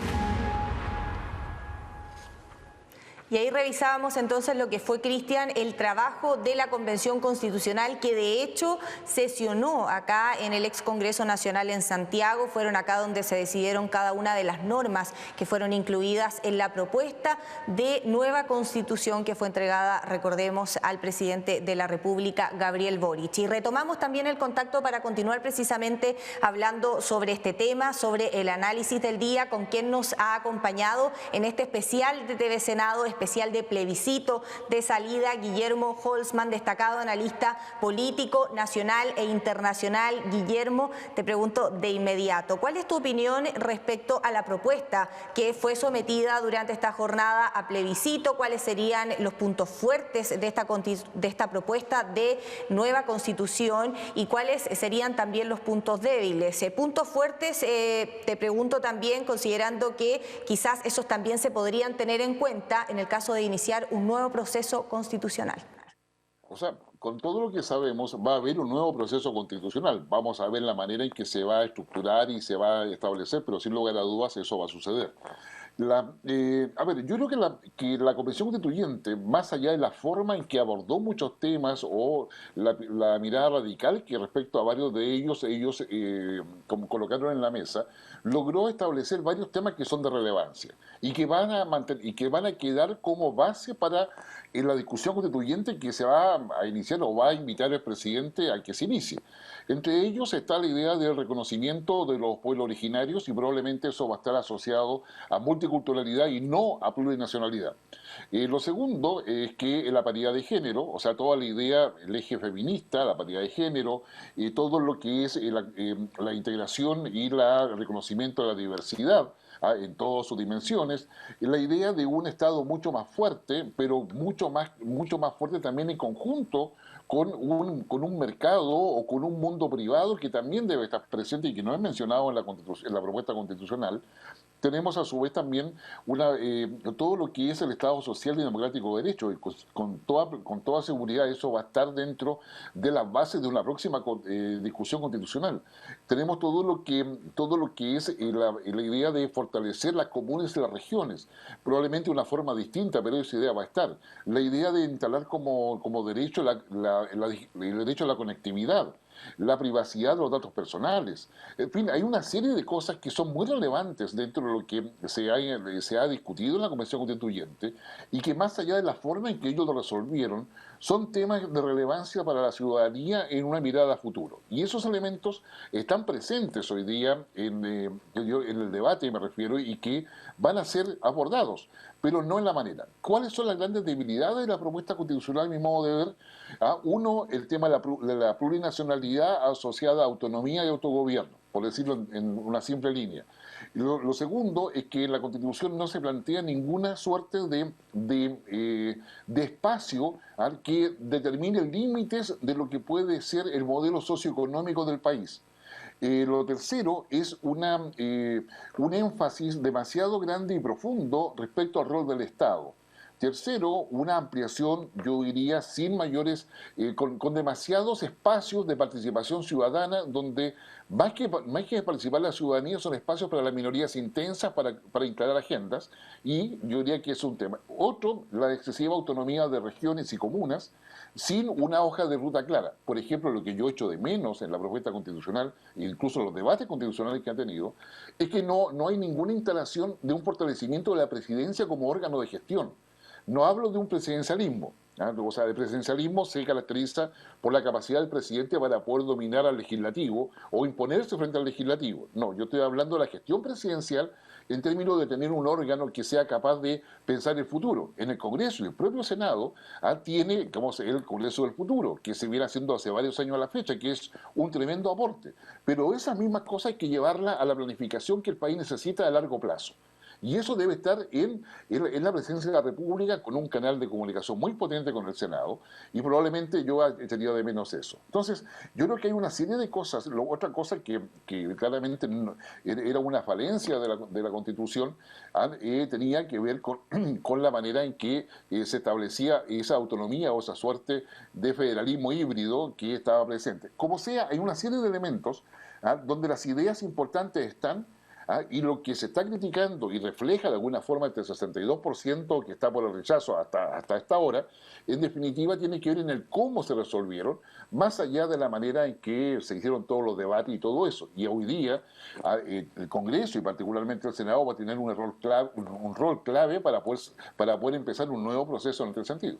Y ahí revisábamos entonces lo que fue, Cristian, el trabajo de la Convención Constitucional, que de hecho sesionó acá en el ex Congreso Nacional en Santiago. Fueron acá donde se decidieron cada una de las normas que fueron incluidas en la propuesta de nueva Constitución que fue entregada, recordemos, al presidente de la República, Gabriel Boric. Y retomamos también el contacto para continuar precisamente hablando sobre este tema, sobre el análisis del día, con quien nos ha acompañado en este especial de TV Senado, especial de plebiscito de salida, Guillermo Holzman, destacado analista político nacional e internacional. Guillermo, te pregunto de inmediato, ¿cuál es tu opinión respecto a la propuesta que fue sometida durante esta jornada a plebiscito? ¿Cuáles serían los puntos fuertes de esta propuesta de nueva constitución y cuáles serían también los puntos débiles? Puntos fuertes, te pregunto también, considerando que quizás esos también se podrían tener en cuenta en el caso de iniciar un nuevo proceso constitucional. O sea, con todo lo que sabemos, va a haber un nuevo proceso constitucional. Vamos a ver la manera en que se va a estructurar y se va a establecer, pero sin lugar a dudas eso va a suceder. A ver, yo creo que la Convención Constituyente, más allá de la forma en que abordó muchos temas o la mirada radical que respecto a varios de ellos como colocaron en la mesa, logró establecer varios temas que son de relevancia y que van a quedar como base para la discusión constituyente que se va a iniciar o va a invitar el presidente a que se inicie. Entre ellos está la idea del reconocimiento de los pueblos originarios y probablemente eso va a estar asociado a multiculturalidad y no a plurinacionalidad. Lo segundo es que la paridad de género, o sea, toda la idea, el eje feminista, la paridad de género, todo lo que es la integración y el reconocimiento de la diversidad, en todas sus dimensiones, la idea de un Estado mucho más fuerte, pero mucho más fuerte también en conjunto con un mercado o con un mundo privado que también debe estar presente y que no es mencionado en la propuesta constitucional. Tenemos a su vez también todo lo que es el Estado social y democrático de derecho, y con toda seguridad eso va a estar dentro de las bases de una próxima discusión constitucional. Tenemos todo lo que es la idea de fortalecer las comunes y las regiones, probablemente de una forma distinta, pero esa idea va a estar. La idea de instalar como derecho el derecho a la conectividad, la privacidad de los datos personales. En fin, hay una serie de cosas que son muy relevantes dentro de lo que se ha discutido en la Convención Constituyente y que más allá de la forma en que ellos lo resolvieron, son temas de relevancia para la ciudadanía en una mirada a futuro. Y esos elementos están presentes hoy día en el debate, me refiero, y que van a ser abordados, pero no en la manera. ¿Cuáles son las grandes debilidades de la propuesta constitucional, a mi modo de ver? Uno, el tema de la plurinacionalidad asociada a autonomía y autogobierno, por decirlo en una simple línea. Lo segundo es que en la Constitución no se plantea ninguna suerte de espacio que determine límites de lo que puede ser el modelo socioeconómico del país. Lo tercero es un énfasis demasiado grande y profundo respecto al rol del Estado. Tercero, una ampliación, yo diría, sin mayores, con demasiados espacios de participación ciudadana, donde más que participar la ciudadanía son espacios para las minorías intensas para instalar agendas, y yo diría que es un tema. Otro, la excesiva autonomía de regiones y comunas, sin una hoja de ruta clara. Por ejemplo, lo que yo echo de menos en la propuesta constitucional, e incluso los debates constitucionales que han tenido, es que no hay ninguna instalación de un fortalecimiento de la presidencia como órgano de gestión. No hablo de un presidencialismo, o sea, el presidencialismo se caracteriza por la capacidad del presidente para poder dominar al legislativo o imponerse frente al legislativo. No, yo estoy hablando de la gestión presidencial en términos de tener un órgano que sea capaz de pensar el futuro. En el Congreso y el propio Senado tiene el Congreso del Futuro, que se viene haciendo hace varios años a la fecha, que es un tremendo aporte. Pero esas mismas cosas hay que llevarlas a la planificación que el país necesita a largo plazo. Y eso debe estar en la presidencia de la República, con un canal de comunicación muy potente con el Senado, y probablemente yo he tenido de menos eso. Entonces, yo creo que hay una serie de cosas. Otra cosa que claramente era una falencia de la Constitución, tenía que ver con la manera en que se establecía esa autonomía o esa suerte de federalismo híbrido que estaba presente. Como sea, hay una serie de elementos donde las ideas importantes están, y lo que se está criticando y refleja de alguna forma este 62% que está por el rechazo hasta esta hora, en definitiva tiene que ver en el cómo se resolvieron, más allá de la manera en que se hicieron todos los debates y todo eso. Y hoy día el Congreso y particularmente el Senado va a tener un rol clave para poder empezar un nuevo proceso en este sentido.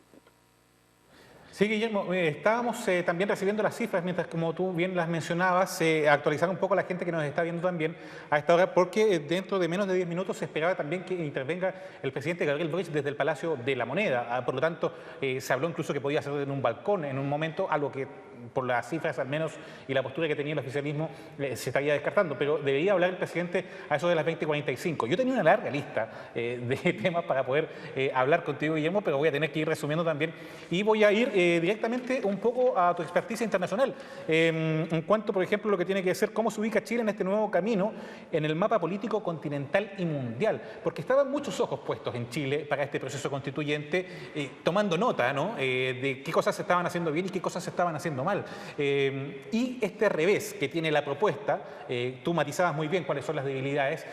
Sí, Guillermo, estábamos también recibiendo las cifras, mientras, como tú bien las mencionabas, actualizar un poco a la gente que nos está viendo también a esta hora, porque dentro de menos de 10 minutos se esperaba también que intervenga el presidente Gabriel Boric desde el Palacio de la Moneda. Por lo tanto, se habló incluso que podía ser en un balcón en un momento, algo que por las cifras al menos y la postura que tenía el oficialismo se estaría descartando, pero debería hablar el presidente a eso de las 20:45. Yo tenía una larga lista de temas para poder hablar contigo, Guillermo, pero voy a tener que ir resumiendo también y voy a ir directamente un poco a tu experticia internacional en cuanto, por ejemplo, lo que tiene que ser cómo se ubica Chile en este nuevo camino en el mapa político continental y mundial, porque estaban muchos ojos puestos en Chile para este proceso constituyente, tomando nota, ¿no?, de qué cosas se estaban haciendo bien y qué cosas se estaban haciendo mal. Y este revés que tiene la propuesta, tú matizabas muy bien cuáles son las debilidades.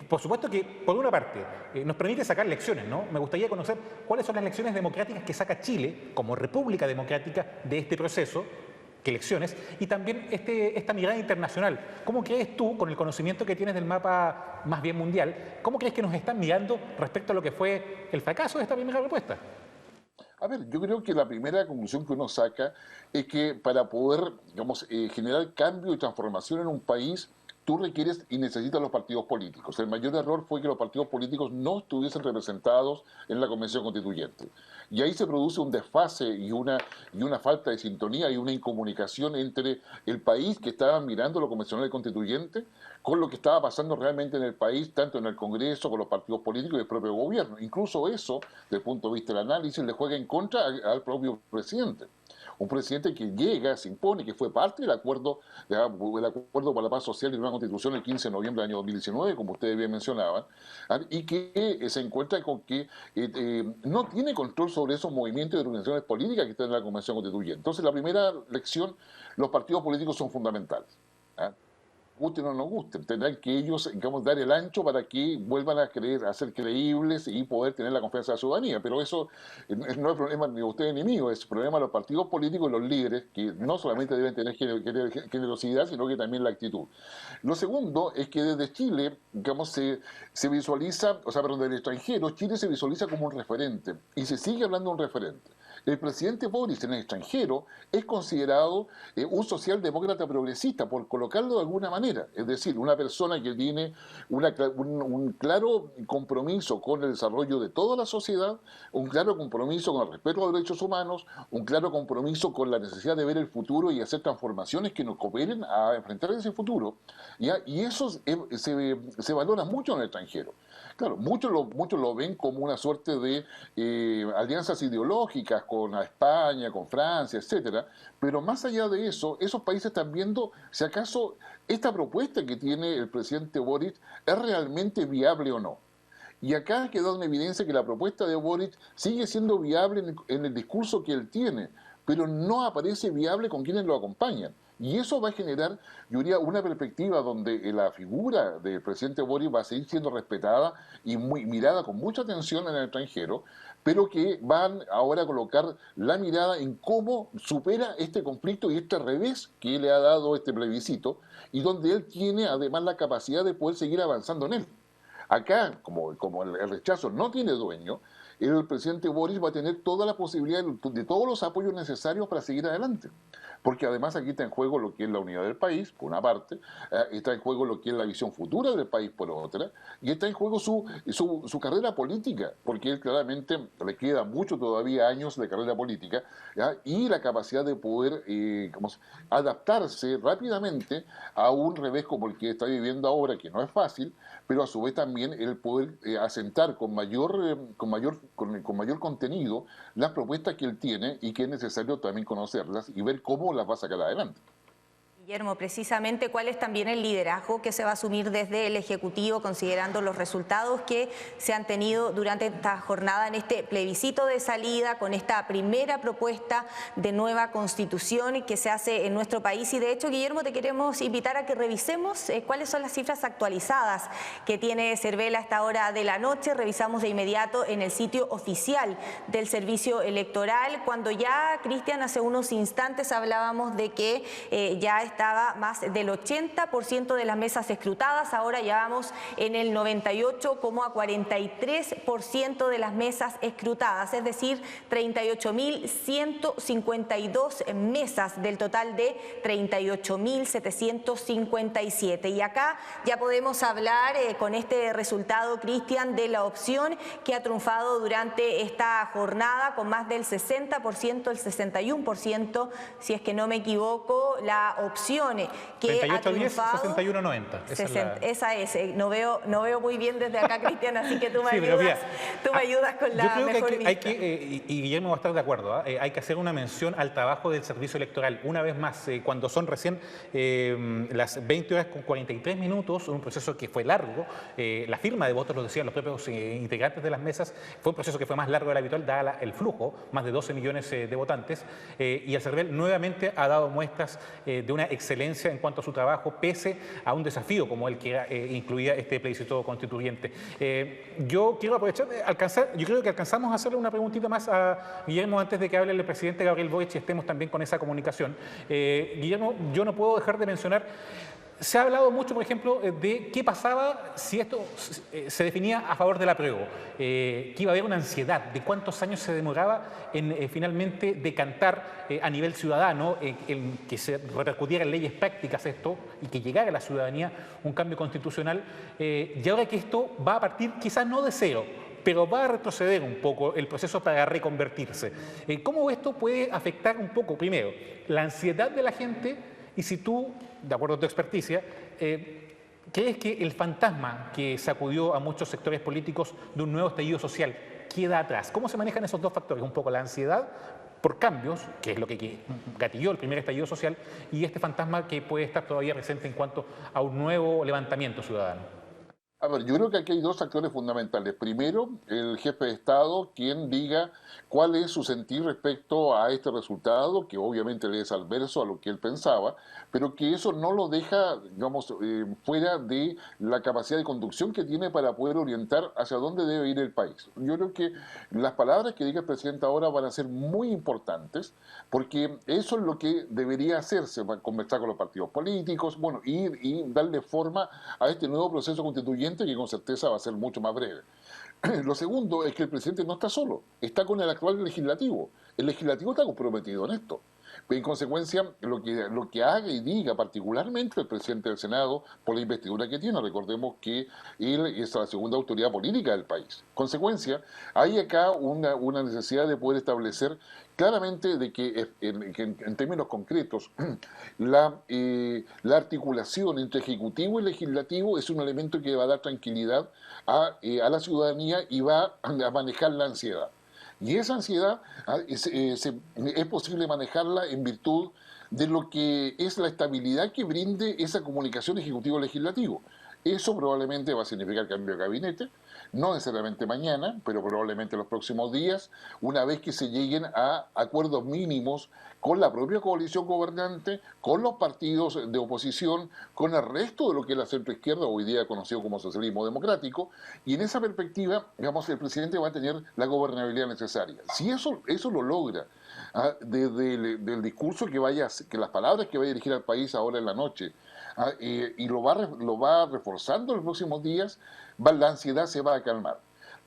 Por supuesto que, por una parte, nos permite sacar lecciones, ¿no? Me gustaría conocer cuáles son las lecciones democráticas que saca Chile como república democrática de este proceso, qué lecciones, y también esta mirada internacional. ¿Cómo crees tú, con el conocimiento que tienes del mapa más bien mundial, cómo crees que nos están mirando respecto a lo que fue el fracaso de esta primera propuesta? A ver, yo creo que la primera conclusión que uno saca es que para poder, digamos, generar cambio y transformación en un país, tú requieres y necesitas los partidos políticos. El mayor error fue que los partidos políticos no estuviesen representados en la Convención Constituyente. Y ahí se produce un desfase y una falta de sintonía y una incomunicación entre el país que estaba mirando lo convencional y constituyente con lo que estaba pasando realmente en el país, tanto en el Congreso, con los partidos políticos y el propio gobierno. Incluso eso, desde el punto de vista del análisis, le juega en contra al propio presidente. Un presidente que llega, se impone, que fue parte del acuerdo para la paz social y una constitución el 15 de noviembre del año 2019, como ustedes bien mencionaban, y que se encuentra con que no tiene control sobre esos movimientos y organizaciones políticas que están en la Convención Constituyente. Entonces, la primera lección, los partidos políticos son fundamentales. Gusten o no gusten, tendrán que ellos, digamos, dar el ancho para que vuelvan a ser creíbles y poder tener la confianza de la ciudadanía. Pero eso no es problema ni de ustedes ni mío, es problema de los partidos políticos y los líderes, que no solamente deben tener generosidad, sino que también la actitud. Lo segundo es que desde Chile, digamos, se visualiza, del extranjero, Chile se visualiza como un referente y se sigue hablando de un referente. El presidente Boric en el extranjero es considerado un socialdemócrata progresista, por colocarlo de alguna manera. Es decir, una persona que tiene un claro compromiso con el desarrollo de toda la sociedad, un claro compromiso con el respeto a los derechos humanos, un claro compromiso con la necesidad de ver el futuro y hacer transformaciones que nos cooperen a enfrentar ese futuro. ¿Ya? Y eso se valora mucho en el extranjero. Claro, muchos lo ven como una suerte de alianzas ideológicas con España, con Francia, etcétera, pero más allá de eso, esos países están viendo si acaso esta propuesta que tiene el presidente Boric es realmente viable o no. Y acá ha quedado en evidencia que la propuesta de Boric sigue siendo viable en el discurso que él tiene, pero no aparece viable con quienes lo acompañan. Y eso va a generar, yo diría, una perspectiva donde la figura del presidente Boric va a seguir siendo respetada y mirada con mucha atención en el extranjero, pero que van ahora a colocar la mirada en cómo supera este conflicto y este revés que le ha dado este plebiscito, y donde él tiene además la capacidad de poder seguir avanzando en él. Acá, como el rechazo no tiene dueño, el presidente Boric va a tener toda la posibilidad de todos los apoyos necesarios para seguir adelante. porque además aquí está en juego lo que es la unidad del país, por una parte, está en juego lo que es la visión futura del país, por otra, y está en juego su carrera política, porque él claramente le queda mucho todavía años de carrera política, ¿ya? Y la capacidad de poder adaptarse rápidamente a un revés como el que está viviendo ahora, que no es fácil, pero a su vez también el poder asentar con mayor contenido las propuestas que él tiene y que es necesario también conocerlas y ver cómo las va a sacar adelante. Guillermo, precisamente, ¿cuál es también el liderazgo que se va a asumir desde el Ejecutivo, considerando los resultados que se han tenido durante esta jornada en este plebiscito de salida, con esta primera propuesta de nueva Constitución que se hace en nuestro país? Y de hecho, Guillermo, te queremos invitar a que revisemos cuáles son las cifras actualizadas que tiene CERVEL a esta hora de la noche. Revisamos de inmediato en el sitio oficial del Servicio Electoral, cuando ya, Cristian, hace unos instantes hablábamos de que ya estaba más del 80% de las mesas escrutadas, ahora ya vamos en el 98,43% de las mesas escrutadas, es decir, 38.152 mesas del total de 38.757. Y acá ya podemos hablar con este resultado, Cristian, de la opción que ha triunfado durante esta jornada con más del 60%, el 61%, si es que no me equivoco, la opción que ha triunfado. 61-90. Esa es. No veo muy bien desde acá, Cristian, así que tú me ayudas con la mejor vista. Y Guillermo va a estar de acuerdo, hay que hacer una mención al trabajo del Servicio Electoral. Una vez más, cuando son recién las 20:43, un proceso que fue largo, la firma de votos, lo decían los propios integrantes de las mesas, fue un proceso que fue más largo del habitual, dada el flujo, más de 12 millones de votantes, y el CERVEL nuevamente ha dado muestras de una excelencia en cuanto a su trabajo, pese a un desafío como el que incluía este plebiscito constituyente. Yo quiero aprovechar de yo creo que alcanzamos a hacerle una preguntita más a Guillermo antes de que hable el presidente Gabriel Boric y estemos también con esa comunicación. Guillermo, yo no puedo dejar de mencionar, se ha hablado mucho, por ejemplo, de qué pasaba si esto se definía a favor del apruebo, que iba a haber una ansiedad de cuántos años se demoraba en finalmente decantar a nivel ciudadano, en que se repercutiera en leyes prácticas esto y que llegara a la ciudadanía un cambio constitucional. Y ahora que esto va a partir quizás no de cero, pero va a retroceder un poco el proceso para reconvertirse. ¿Cómo esto puede afectar un poco, primero, la ansiedad de la gente? Y si tú, de acuerdo a tu experticia, ¿crees que el fantasma que sacudió a muchos sectores políticos de un nuevo estallido social queda atrás? ¿Cómo se manejan esos dos factores? Un poco la ansiedad por cambios, que es lo que gatilló el primer estallido social, y este fantasma que puede estar todavía presente en cuanto a un nuevo levantamiento ciudadano. A ver, yo creo que aquí hay dos factores fundamentales. Primero, el jefe de Estado, quien diga cuál es su sentir respecto a este resultado, que obviamente le es adverso a lo que él pensaba, pero que eso no lo deja, digamos, fuera de la capacidad de conducción que tiene para poder orientar hacia dónde debe ir el país. Yo creo que las palabras que diga el presidente ahora van a ser muy importantes, porque eso es lo que debería hacerse, conversar con los partidos políticos, bueno, y darle forma a este nuevo proceso constituyente, que con certeza va a ser mucho más breve. Lo segundo es que el presidente no está solo, está con el actual legislativo. El legislativo está comprometido en esto. En consecuencia, lo que haga y diga particularmente el presidente del Senado por la investidura que tiene, recordemos que él es la segunda autoridad política del país. Consecuencia, hay acá una necesidad de poder establecer claramente de que en términos concretos la articulación entre ejecutivo y legislativo es un elemento que va a dar tranquilidad a la ciudadanía y va a manejar la ansiedad. Y esa ansiedad es posible manejarla en virtud de lo que es la estabilidad que brinde esa comunicación ejecutivo-legislativo. Eso probablemente va a significar cambio de gabinete, no necesariamente mañana, pero probablemente en los próximos días, una vez que se lleguen a acuerdos mínimos con la propia coalición gobernante, con los partidos de oposición, con el resto de lo que es la centroizquierda, hoy día conocido como socialismo democrático, y en esa perspectiva, digamos, el presidente va a tener la gobernabilidad necesaria. Si eso lo logra, desde el discurso que las palabras que vaya a dirigir al país ahora en la noche, y lo va reforzando en los próximos días, la ansiedad se va a calmar.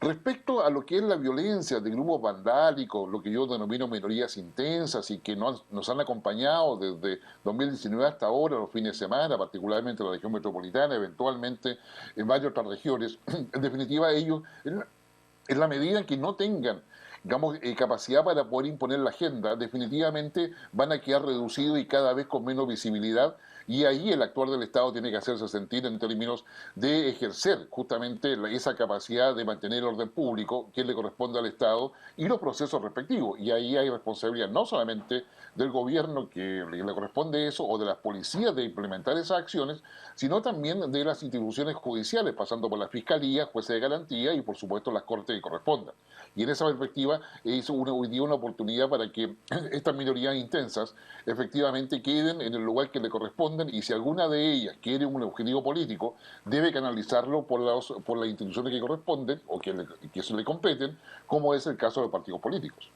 Respecto a lo que es la violencia de grupos vandálicos, lo que yo denomino minorías intensas y que nos han acompañado desde 2019 hasta ahora, los fines de semana, particularmente en la región metropolitana, eventualmente en varias otras regiones, en definitiva ellos, en la medida en que no tengan, digamos, capacidad para poder imponer la agenda, definitivamente van a quedar reducidos y cada vez con menos visibilidad, y ahí el actuar del Estado tiene que hacerse sentir en términos de ejercer justamente esa capacidad de mantener el orden público que le corresponde al Estado y los procesos respectivos. Y ahí hay responsabilidad no solamente del gobierno que le corresponde eso o de las policías de implementar esas acciones, sino también de las instituciones judiciales, pasando por la Fiscalía, jueces de garantía y por supuesto las cortes que correspondan. Y en esa perspectiva es hoy día una oportunidad para que estas minorías intensas efectivamente queden en el lugar que le corresponden, y si alguna de ellas quiere un objetivo político, debe canalizarlo por las instituciones que corresponden o que se le competen, como es el caso de los partidos políticos.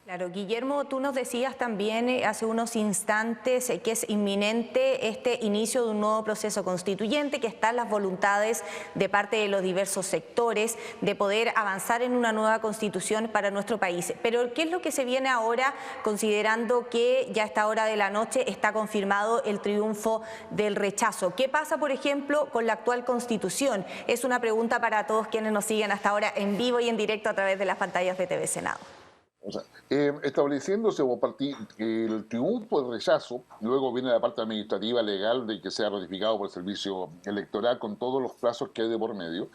Claro, Guillermo, tú nos decías también hace unos instantes que es inminente este inicio de un nuevo proceso constituyente, que están las voluntades de parte de los diversos sectores de poder avanzar en una nueva constitución para nuestro país. Pero ¿qué es lo que se viene ahora, considerando que ya a esta hora de la noche está confirmado el triunfo del rechazo? ¿Qué pasa, por ejemplo, con la actual constitución? Es una pregunta para todos quienes nos siguen hasta ahora en vivo y en directo a través de las pantallas de TV Senado. O sea, estableciéndose el triunfo del rechazo, luego viene la parte administrativa legal de que sea ratificado por el servicio electoral con todos los plazos que hay de por medio.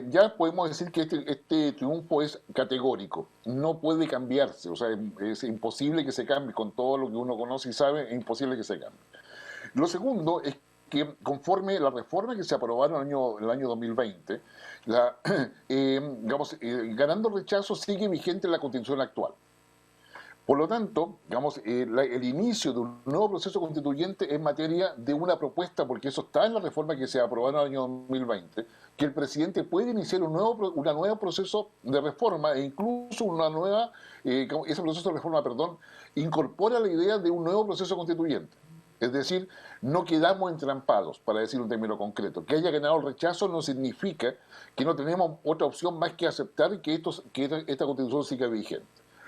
Ya podemos decir que este triunfo es categórico, no puede cambiarse, o sea, es imposible que se cambie con todo lo que uno conoce y sabe, es imposible que se cambie. Lo segundo es que conforme la reforma que se aprobaron en el año 2020, ganando el rechazo sigue vigente la Constitución actual. Por lo tanto, el inicio de un nuevo proceso constituyente en materia de una propuesta, porque eso está en la reforma que se aprobó en el año 2020, que el presidente puede iniciar un nuevo proceso de reforma e incluso ese proceso de reforma, incorpora la idea de un nuevo proceso constituyente. Es decir, no quedamos entrampados, para decir un término concreto. Que haya ganado el rechazo no significa que no tenemos otra opción más que aceptar que esta Constitución siga vigente.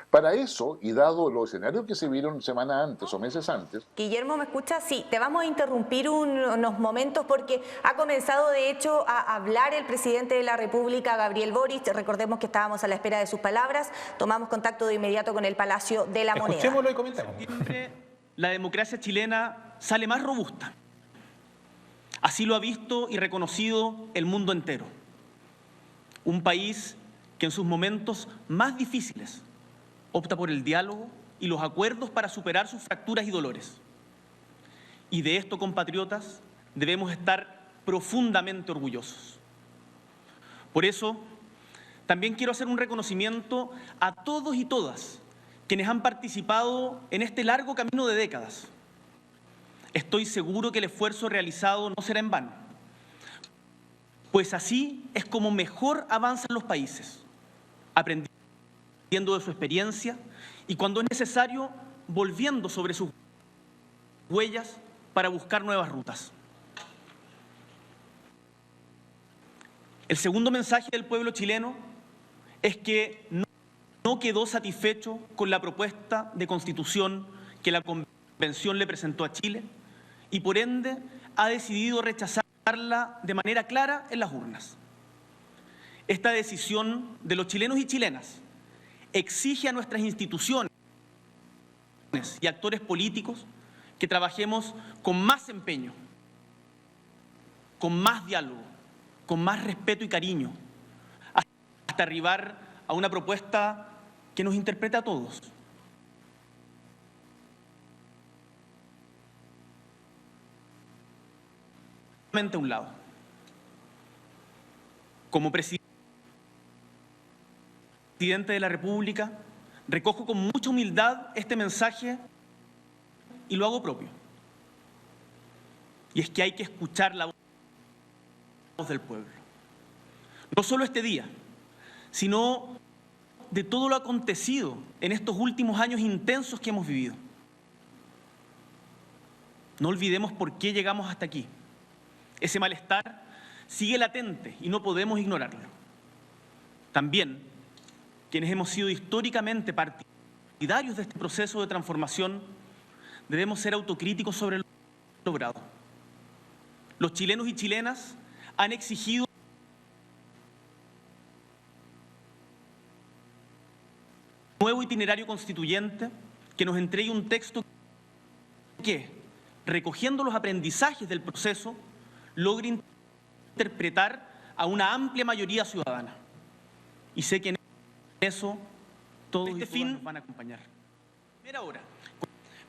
Para eso, y dado los escenarios que se vieron semana antes o meses antes... Guillermo, ¿me escuchas? Sí, te vamos a interrumpir unos momentos porque ha comenzado de hecho a hablar el presidente de la República, Gabriel Boric. Recordemos que estábamos a la espera de sus palabras. Tomamos contacto de inmediato con el Palacio de la Moneda. Escuchémoslo y comentemos. La democracia chilena sale más robusta. Así lo ha visto y reconocido el mundo entero. Un país que en sus momentos más difíciles opta por el diálogo y los acuerdos para superar sus fracturas y dolores. Y de esto, compatriotas, debemos estar profundamente orgullosos. Por eso, también quiero hacer un reconocimiento a todos y todas quienes han participado en este largo camino de décadas. Estoy seguro que el esfuerzo realizado no será en vano, pues así es como mejor avanzan los países, aprendiendo de su experiencia y, cuando es necesario, volviendo sobre sus huellas para buscar nuevas rutas. El segundo mensaje del pueblo chileno es que no quedó satisfecho con la propuesta de constitución que la Convención le presentó a Chile y, por ende, ha decidido rechazarla de manera clara en las urnas. Esta decisión de los chilenos y chilenas exige a nuestras instituciones y actores políticos que trabajemos con más empeño, con más diálogo, con más respeto y cariño, hasta arribar a una propuesta que nos interprete a todos. A un lado. Como presidente de la República, recojo con mucha humildad este mensaje y lo hago propio. Y es que hay que escuchar la voz del pueblo. No solo este día, sino de todo lo acontecido en estos últimos años intensos que hemos vivido. No olvidemos por qué llegamos hasta aquí. Ese malestar sigue latente y no podemos ignorarlo. También, quienes hemos sido históricamente partidarios de este proceso de transformación, debemos ser autocríticos sobre lo logrado. Los chilenos y chilenas han exigido un nuevo itinerario constituyente que nos entregue un texto que, recogiendo los aprendizajes del proceso, logre interpretar a una amplia mayoría ciudadana. Y sé que en eso todos y todas nos van a acompañar. Primera hora.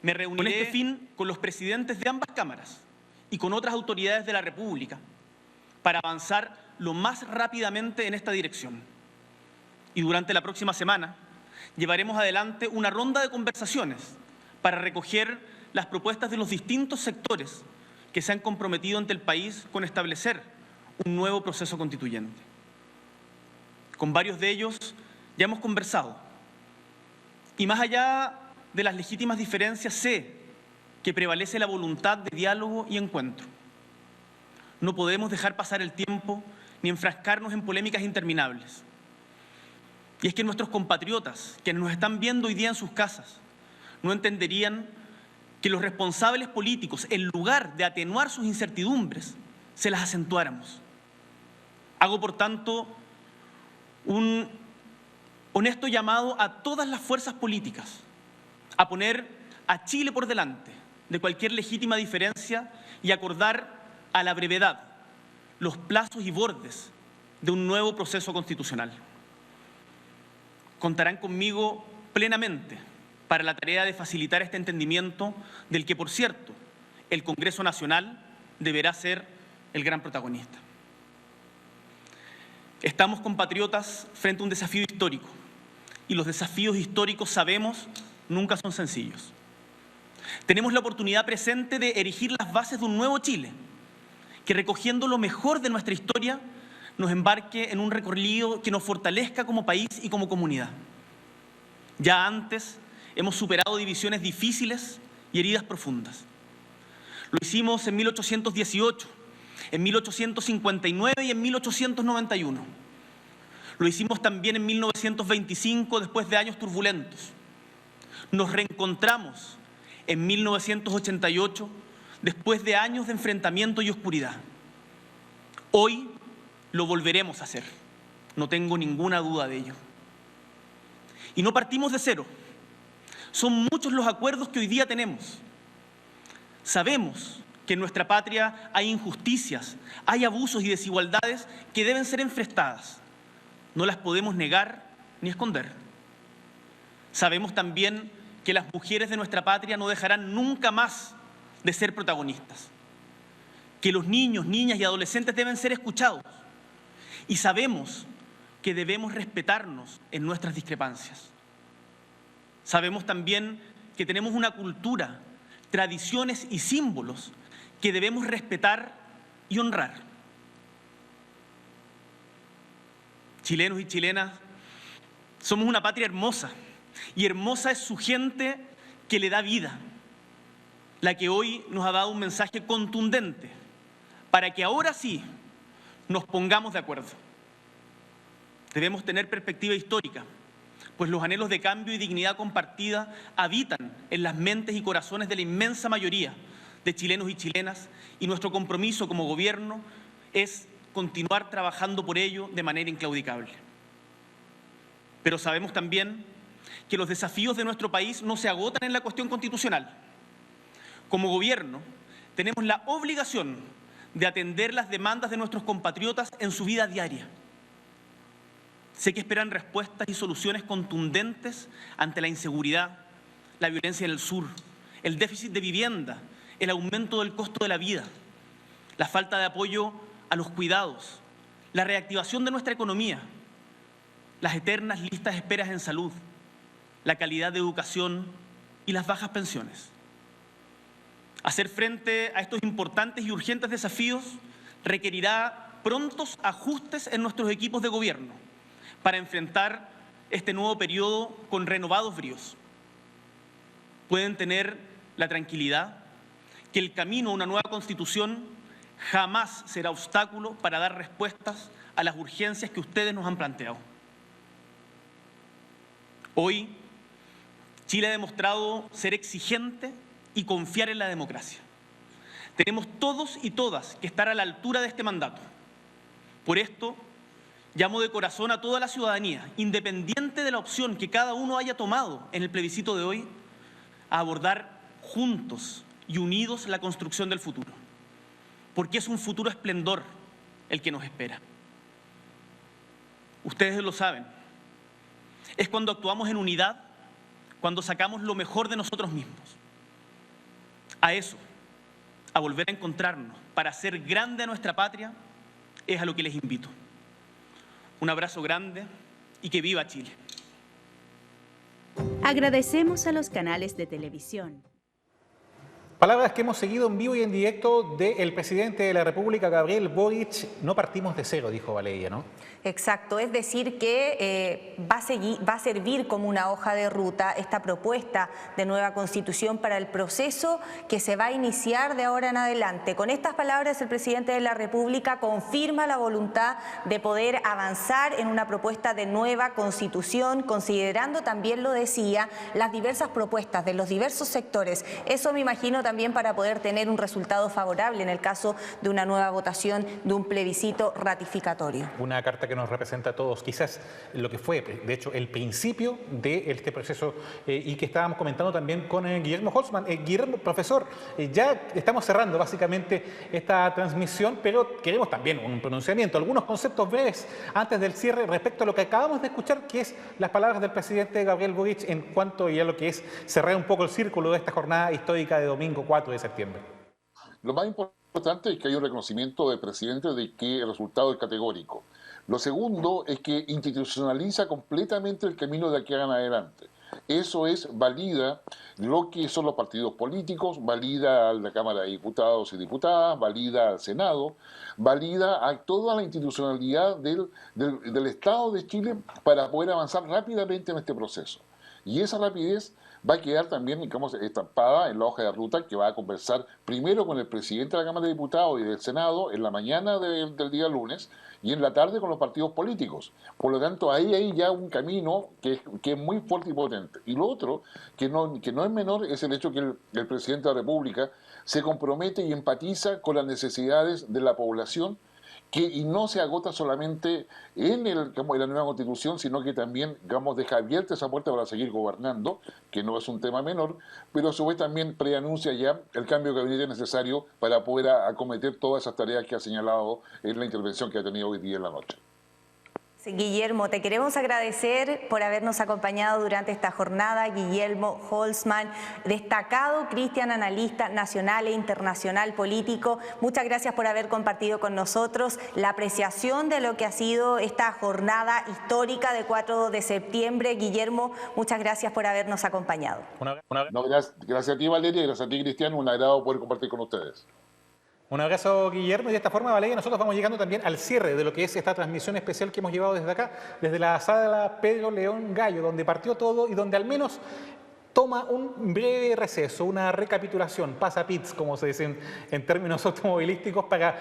Me reuniré con este fin con los presidentes de ambas cámaras y con otras autoridades de la República para avanzar lo más rápidamente en esta dirección. Y durante la próxima semana llevaremos adelante una ronda de conversaciones para recoger las propuestas de los distintos sectores que se han comprometido ante el país con establecer un nuevo proceso constituyente. Con varios de ellos ya hemos conversado y más allá de las legítimas diferencias sé que prevalece la voluntad de diálogo y encuentro. No podemos dejar pasar el tiempo ni enfrascarnos en polémicas interminables. Y es que nuestros compatriotas, quienes nos están viendo hoy día en sus casas, no entenderían que los responsables políticos, en lugar de atenuar sus incertidumbres, se las acentuáramos. Hago, por tanto, un honesto llamado a todas las fuerzas políticas a poner a Chile por delante de cualquier legítima diferencia y acordar a la brevedad los plazos y bordes de un nuevo proceso constitucional. Contarán conmigo plenamente para la tarea de facilitar este entendimiento del que, por cierto, el Congreso Nacional deberá ser el gran protagonista. Estamos, compatriotas, frente a un desafío histórico y los desafíos históricos, sabemos, nunca son sencillos. Tenemos la oportunidad presente de erigir las bases de un nuevo Chile que, recogiendo lo mejor de nuestra historia, nos embarque en un recorrido que nos fortalezca como país y como comunidad. Ya antes hemos superado divisiones difíciles y heridas profundas. Lo hicimos en 1818, en 1859 y en 1891. Lo hicimos también en 1925, después de años turbulentos. Nos reencontramos en 1988, después de años de enfrentamiento y oscuridad. Hoy lo volveremos a hacer, no tengo ninguna duda de ello. Y no partimos de cero. Son muchos los acuerdos que hoy día tenemos. Sabemos que en nuestra patria hay injusticias, hay abusos y desigualdades que deben ser enfrentadas. No las podemos negar ni esconder. Sabemos también que las mujeres de nuestra patria no dejarán nunca más de ser protagonistas. Que los niños, niñas y adolescentes deben ser escuchados. Y sabemos que debemos respetarnos en nuestras discrepancias. Sabemos también que tenemos una cultura, tradiciones y símbolos que debemos respetar y honrar. Chilenos y chilenas, somos una patria hermosa, y hermosa es su gente que le da vida, la que hoy nos ha dado un mensaje contundente para que ahora sí nos pongamos de acuerdo. Debemos tener perspectiva histórica, pues los anhelos de cambio y dignidad compartida habitan en las mentes y corazones de la inmensa mayoría de chilenos y chilenas, y nuestro compromiso como gobierno es continuar trabajando por ello de manera inclaudicable. Pero sabemos también que los desafíos de nuestro país no se agotan en la cuestión constitucional. Como gobierno, tenemos la obligación de atender las demandas de nuestros compatriotas en su vida diaria. Sé que esperan respuestas y soluciones contundentes ante la inseguridad, la violencia en el sur, el déficit de vivienda, el aumento del costo de la vida, la falta de apoyo a los cuidados, la reactivación de nuestra economía, las eternas listas de esperas en salud, la calidad de educación y las bajas pensiones. Hacer frente a estos importantes y urgentes desafíos requerirá prontos ajustes en nuestros equipos de gobierno para enfrentar este nuevo periodo con renovados bríos. Pueden tener la tranquilidad que el camino a una nueva Constitución jamás será obstáculo para dar respuestas a las urgencias que ustedes nos han planteado. Hoy, Chile ha demostrado ser exigente y confiar en la democracia. Tenemos todos y todas que estar a la altura de este mandato. Por esto, llamo de corazón a toda la ciudadanía, independiente de la opción que cada uno haya tomado en el plebiscito de hoy, a abordar juntos y unidos la construcción del futuro. Porque es un futuro esplendor el que nos espera. Ustedes lo saben. Es cuando actuamos en unidad, cuando sacamos lo mejor de nosotros mismos. A eso, a volver a encontrarnos para hacer grande a nuestra patria, es a lo que les invito. Un abrazo grande y que viva Chile. Agradecemos a los canales de televisión. Palabras que hemos seguido en vivo y en directo del presidente de la República, Gabriel Boric. No partimos de cero, dijo Valeria, ¿no? Exacto, es decir que va a servir como una hoja de ruta esta propuesta de nueva constitución para el proceso que se va a iniciar de ahora en adelante. Con estas palabras, el presidente de la República confirma la voluntad de poder avanzar en una propuesta de nueva constitución, considerando también, lo decía, las diversas propuestas de los diversos sectores. Eso me imagino también para poder tener un resultado favorable en el caso de una nueva votación de un plebiscito ratificatorio. Una carta que nos representa a todos, quizás lo que fue, de hecho, el principio de este proceso y que estábamos comentando también con Guillermo Holzmann. Guillermo, profesor, ya estamos cerrando básicamente esta transmisión, pero queremos también un pronunciamiento, algunos conceptos breves antes del cierre respecto a lo que acabamos de escuchar, que es las palabras del presidente Gabriel Boric en cuanto a lo que es cerrar un poco el círculo de esta jornada histórica de domingo 4 de septiembre. Lo más importante es que hay un reconocimiento del presidente de que el resultado es categórico. Lo segundo es que institucionaliza completamente el camino de aquí en adelante. Eso valida lo que son los partidos políticos, valida a la Cámara de Diputados y Diputadas, valida al Senado, valida a toda la institucionalidad del Estado de Chile para poder avanzar rápidamente en este proceso. Y esa rapidez va a quedar también, digamos, estampada en la hoja de ruta que va a conversar primero con el presidente de la Cámara de Diputados y del Senado en la mañana del día lunes y en la tarde con los partidos políticos. Por lo tanto, ahí hay ya un camino que es muy fuerte y potente. Y lo otro, que no es menor, es el hecho que el presidente de la República se compromete y empatiza con las necesidades de la población, y no se agota solamente en la nueva Constitución, sino que también, digamos, deja abierta esa puerta para seguir gobernando, que no es un tema menor, pero a su vez también preanuncia ya el cambio de gabinete necesario para poder acometer todas esas tareas que ha señalado en la intervención que ha tenido hoy día en la noche. Sí, Guillermo, te queremos agradecer por habernos acompañado durante esta jornada. Guillermo Holzmann, destacado cristian analista nacional e internacional político. Muchas gracias por haber compartido con nosotros la apreciación de lo que ha sido esta jornada histórica de 4 de septiembre. Guillermo, muchas gracias por habernos acompañado. No, gracias a ti, Valeria, y gracias a ti, Cristian. Un agrado poder compartir con ustedes. Un abrazo, Guillermo, y de esta forma, Valeria, nosotros vamos llegando también al cierre de lo que es esta transmisión especial que hemos llevado desde acá, desde la sala Pedro León Gallo, donde partió todo y donde al menos toma un breve receso, una recapitulación, pasa pits, como se dice en términos automovilísticos, para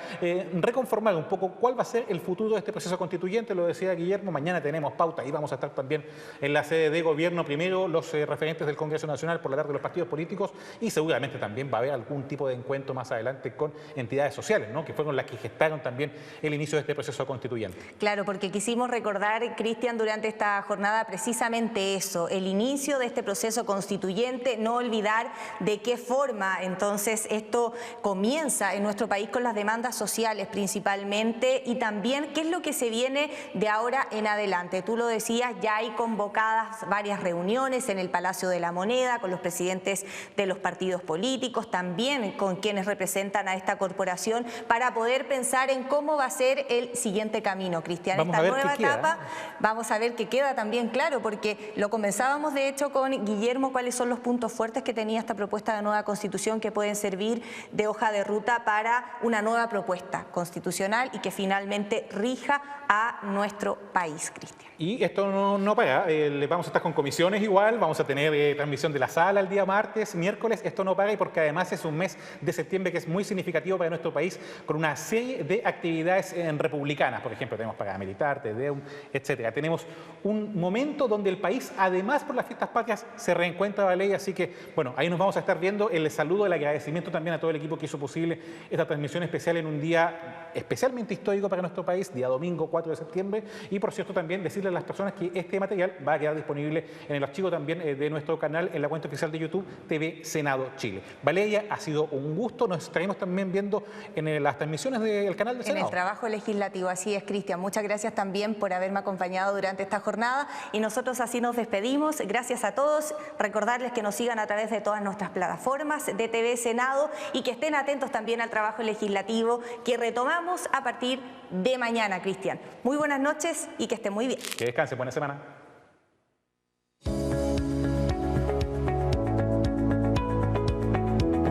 reconformar un poco cuál va a ser el futuro de este proceso constituyente. Lo decía Guillermo, mañana tenemos pauta y vamos a estar también en la sede de gobierno, primero los referentes del Congreso Nacional, por la tarde los partidos políticos, y seguramente también va a haber algún tipo de encuentro más adelante con entidades sociales, ¿no?, que fueron las que gestaron también el inicio de este proceso constituyente. Claro, porque quisimos recordar, Cristian, durante esta jornada precisamente eso, el inicio de este proceso constituyente, no olvidar de qué forma entonces esto comienza en nuestro país con las demandas sociales principalmente, y también qué es lo que se viene de ahora en adelante. Tú lo decías, ya hay convocadas varias reuniones en el Palacio de la Moneda con los presidentes de los partidos políticos, también con quienes representan a esta corporación, para poder pensar en cómo va a ser el siguiente camino, Cristian. Esta nueva etapa, vamos a ver qué queda también, claro, porque lo conversábamos de hecho con Guillermo mismo cuáles son los puntos fuertes que tenía esta propuesta de nueva constitución que pueden servir de hoja de ruta para una nueva propuesta constitucional y que finalmente rija a nuestro país, Cristian. Y esto no para, vamos a estar con comisiones igual, vamos a tener transmisión de la sala el día martes, miércoles, esto no para y porque además es un mes de septiembre que es muy significativo para nuestro país con una serie de actividades republicanas, por ejemplo, tenemos pagada militar, TEDEUM, etcétera. Tenemos un momento donde el país, además por las fiestas patrias, se reencuentra la ley, así que, bueno, ahí nos vamos a estar viendo. El saludo, el agradecimiento también a todo el equipo que hizo posible esta transmisión especial en un día especialmente histórico para nuestro país, día domingo 4 de septiembre, y por cierto también decirle a las personas que este material va a quedar disponible en el archivo también de nuestro canal, en la cuenta oficial de YouTube, TV Senado Chile. Valeria, ha sido un gusto, nos estaremos también viendo en las transmisiones del canal del Senado. En el trabajo legislativo, así es, Cristian. Muchas gracias también por haberme acompañado durante esta jornada y nosotros así nos despedimos. Gracias a todos. Recordarles que nos sigan a través de todas nuestras plataformas de TV Senado y que estén atentos también al trabajo legislativo que retomamos a partir de mañana, Cristian. Muy buenas noches y que estén muy bien. Que descanse, buena semana.